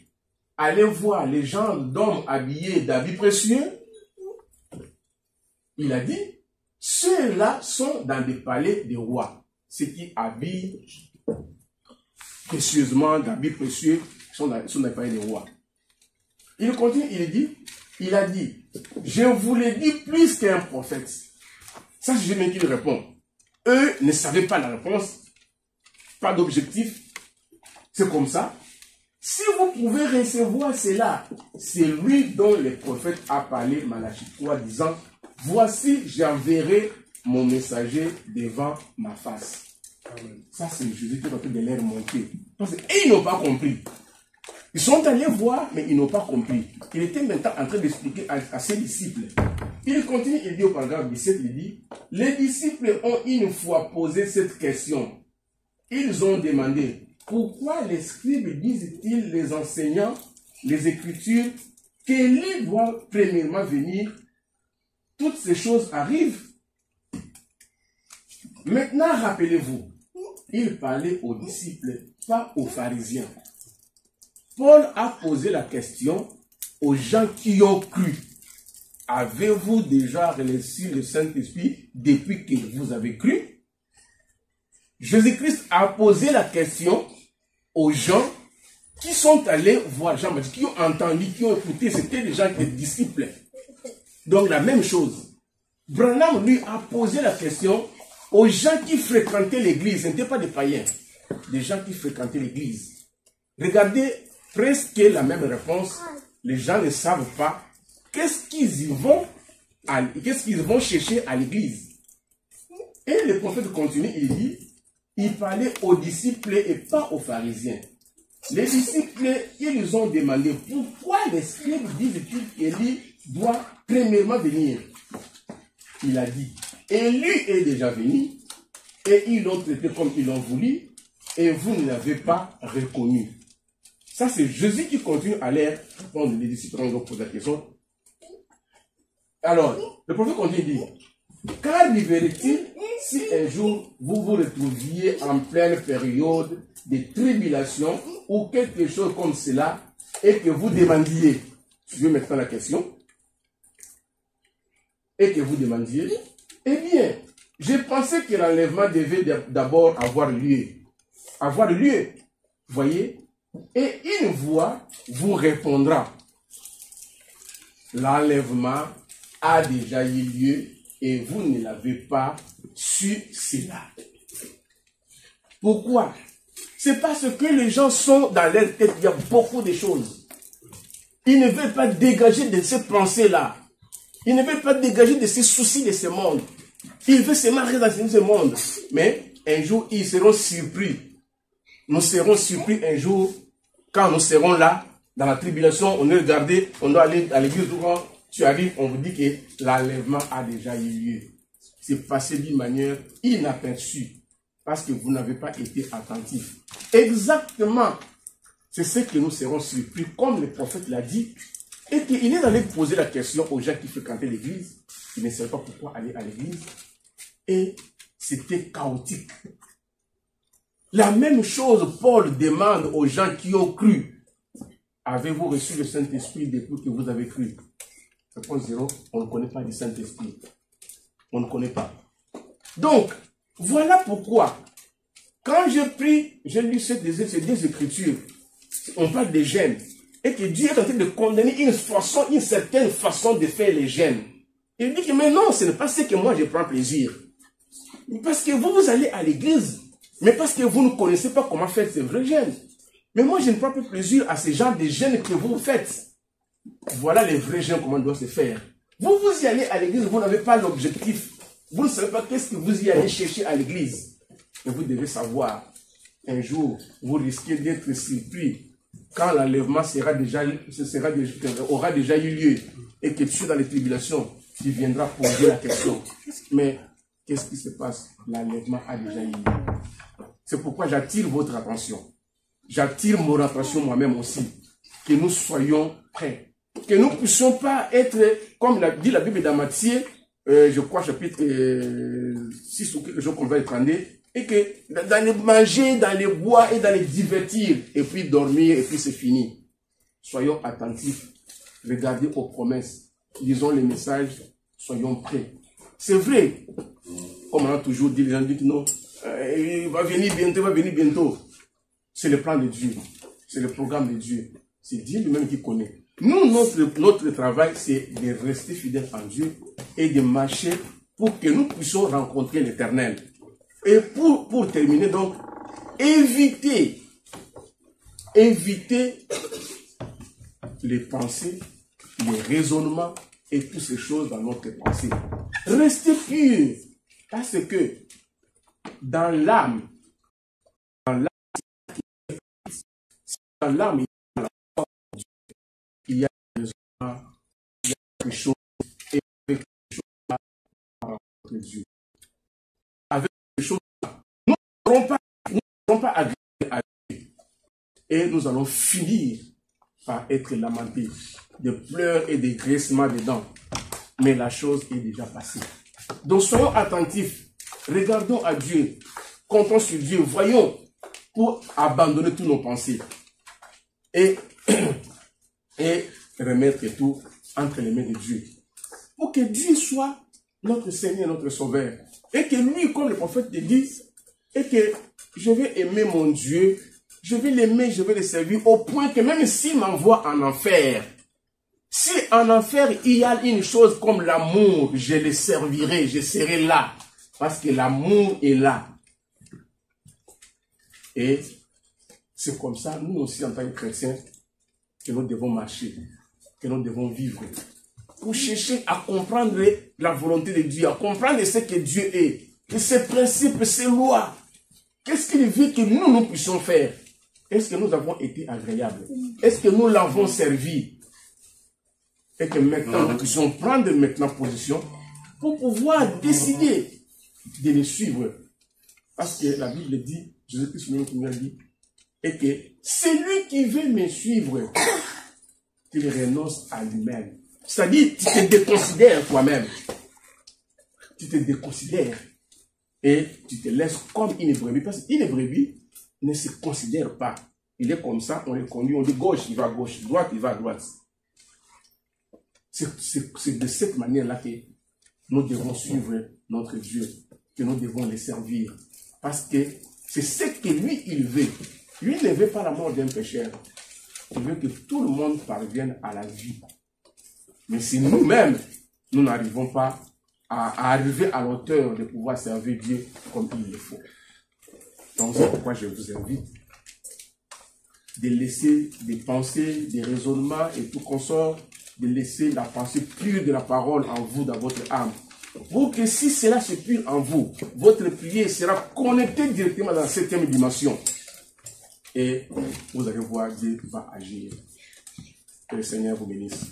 allez voir les gens d'hommes habillés d'habits précieux? Il a dit, ceux-là sont dans des palais des rois. Ceux qui habillent précieusement d'habits précieux sont dans les palais des rois. Il continue, il a dit, je vous l'ai dit plus qu'un prophète. Ça, c'est Jésus qui répond. Eux ne savaient pas la réponse, pas d'objectif. C'est comme ça. Si vous pouvez recevoir cela, c'est lui dont le prophète a parlé, Malachie 3, disant, voici, j'enverrai mon messager devant ma face. Amen. Ça, c'est Jésus qui est en train de leur montrer. Et ils n'ont pas compris. Ils sont allés voir, mais ils n'ont pas compris. Il était maintenant en train d'expliquer à ses disciples. Il continue, il dit au paragraphe 17, il dit, les disciples ont une fois posé cette question. Ils ont demandé, pourquoi les scribes disent-ils, les enseignants, les Écritures, qu'Élie doit premièrement venir? Toutes ces choses arrivent. Maintenant, rappelez-vous, il parlait aux disciples, pas aux pharisiens. Paul a posé la question aux gens qui ont cru. Avez-vous déjà reçu le Saint-Esprit depuis que vous avez cru? Jésus-Christ a posé la question aux gens qui sont allés voir Jean-Baptiste, qui ont entendu, qui ont écouté, c'était des gens, des disciples. Donc la même chose. Branham, lui, a posé la question aux gens qui fréquentaient l'église. Ce n'étaient pas des païens, des gens qui fréquentaient l'église. Regardez, presque la même réponse. Les gens ne savent pas qu'est-ce qu'ils vont chercher à l'église. Et le prophète continue, il dit, il parlait aux disciples et pas aux pharisiens. Les disciples, ils ont demandé pourquoi les scribes disent-ils qu'Élie doit premièrement venir. Il a dit, Élie est déjà venu et ils l'ont traité comme ils l'ont voulu et vous ne l'avez pas reconnu. Ça, c'est Jésus qui continue à leur répondre. Les disciples ont posé la question. Alors, le prophète continue, il dit, qu'arriverait-il si un jour vous vous retrouviez en pleine période de tribulation ou quelque chose comme cela et que vous demandiez, suivez maintenant la question, et que vous demandiez, eh bien, j'ai pensé que l'enlèvement devait d'abord avoir lieu. Avoir lieu, voyez, et une voix vous répondra. L'enlèvement a déjà eu lieu et vous ne l'avez pas su cela. Pourquoi? C'est parce que les gens sont dans leur tête, il y a beaucoup de choses. Ils ne veulent pas dégager de ces pensées-là. Ils ne veulent pas dégager de ces soucis de ce monde. Ils veulent se marier dans ce monde. Mais un jour, ils seront surpris. Nous serons surpris un jour, quand nous serons là, dans la tribulation, on est regardé, on doit aller à l'église, quand tu arrives, on vous dit que l'enlèvement a déjà eu lieu. C'est passé d'une manière inaperçue, parce que vous n'avez pas été attentif. Exactement, c'est ce que nous serons surpris, comme le prophète l'a dit, et qu'il est allé poser la question aux gens qui fréquentaient l'église. Ils ne savaient pas pourquoi aller à l'église. Et c'était chaotique. La même chose, Paul demande aux gens qui ont cru. Avez-vous reçu le Saint-Esprit depuis que vous avez cru? Réponse 0, on ne connaît pas du Saint-Esprit. On ne connaît pas. Donc, voilà pourquoi, quand je prie, je lis ces deux écritures, on parle des gènes, et que Dieu est en train de condamner une certaine façon de faire les gènes. Il dit que mais non, ce n'est pas ce que moi je prends plaisir. Parce que vous allez à l'église, mais parce que vous ne connaissez pas comment faire ces vrais gènes. Mais moi, je ne prends pas plaisir à ce genre de gènes que vous faites. Voilà les vrais gènes, comment doivent se faire. Vous y allez à l'église, vous n'avez pas l'objectif. Vous ne savez pas qu'est-ce que vous y allez chercher à l'église. Mais vous devez savoir, un jour, vous risquez d'être surpris quand l'enlèvement aura déjà eu lieu et que tu es dans les tribulations, tu viendras poser la question. Mais qu'est-ce qui se passe? L'enlèvement a déjà eu lieu. C'est pourquoi j'attire votre attention. J'attire mon attention moi-même aussi. Que nous soyons prêts. Que nous ne puissions pas être, comme dit la Bible dans Matthieu, je crois chapitre 6 ou quelque chose qu'on va éprendre, et que dans les manger, dans les boire et dans les divertir, et puis dormir, et puis c'est fini. Soyons attentifs. Regardez aux promesses. Lisons les messages. Soyons prêts. C'est vrai. Comme on a toujours dit, les gens disent non. Il va venir bientôt, il va venir bientôt. C'est le plan de Dieu. C'est le programme de Dieu. C'est Dieu lui-même qui connaît. Nous, notre travail, c'est de rester fidèles en Dieu et de marcher pour que nous puissions rencontrer l'Éternel. Et pour terminer, donc, éviter les pensées, les raisonnements et toutes ces choses dans notre pensée. Restez pur, parce que dans l'âme, il y a quelque chose et avec quelque chose à rencontrer Dieu. Avec quelque chose, nous ne serons pas agréés à Dieu. Et nous allons finir par être lamentés, de pleurs et de graissements des dents. Mais la chose est déjà passée. Donc soyons attentifs, regardons à Dieu, comptons sur Dieu, voyons pour abandonner toutes nos pensées et remettre tout entre les mains de Dieu. Pour que Dieu soit notre Seigneur, notre Sauveur. Et que lui, comme le prophète te dit, et que je vais aimer mon Dieu, je vais l'aimer, je vais le servir, au point que même s'il m'envoie en enfer, si en enfer il y a une chose comme l'amour, je le servirai, je serai là. Parce que l'amour est là. Et c'est comme ça, nous aussi en tant que chrétiens, que nous devons marcher, que nous devons vivre. Pour chercher à comprendre la volonté de Dieu, à comprendre ce que Dieu est, et ses principes, ses lois. Qu'est-ce qu'il veut que nous puissions faire? Est-ce que nous avons été agréables? Est-ce que nous l'avons servi? Et que maintenant, nous puissions prendre maintenant position pour pouvoir décider de les suivre. Parce que la Bible dit, Jésus-Christ nous dit, et que celui qui veut me suivre, qu'il renonce à lui-même. C'est-à-dire, tu te déconsidères toi-même. Tu te déconsidères. Et tu te laisses comme une brebis. Parce qu'une brebis ne se considère pas. Il est comme ça, on le conduit, on dit gauche, il va à gauche, droite, il va à droite. C'est de cette manière-là que nous devons suivre notre Dieu, que nous devons le servir. Parce que c'est ce que lui, il veut. Lui ne veut pas la mort d'un pécheur. Il veut que tout le monde parvienne à la vie. Mais si nous-mêmes, nous n'arrivons pas à arriver à l'auteur de pouvoir servir Dieu comme il le faut. Donc c'est pourquoi je vous invite de laisser des pensées, des raisonnements et tout consort, de laisser la pensée pure de la parole en vous, dans votre âme. Pour que si cela se pure en vous, votre prière sera connectée directement dans la 7e dimension. Et vous allez voir, Dieu va agir. Que le Seigneur vous bénisse.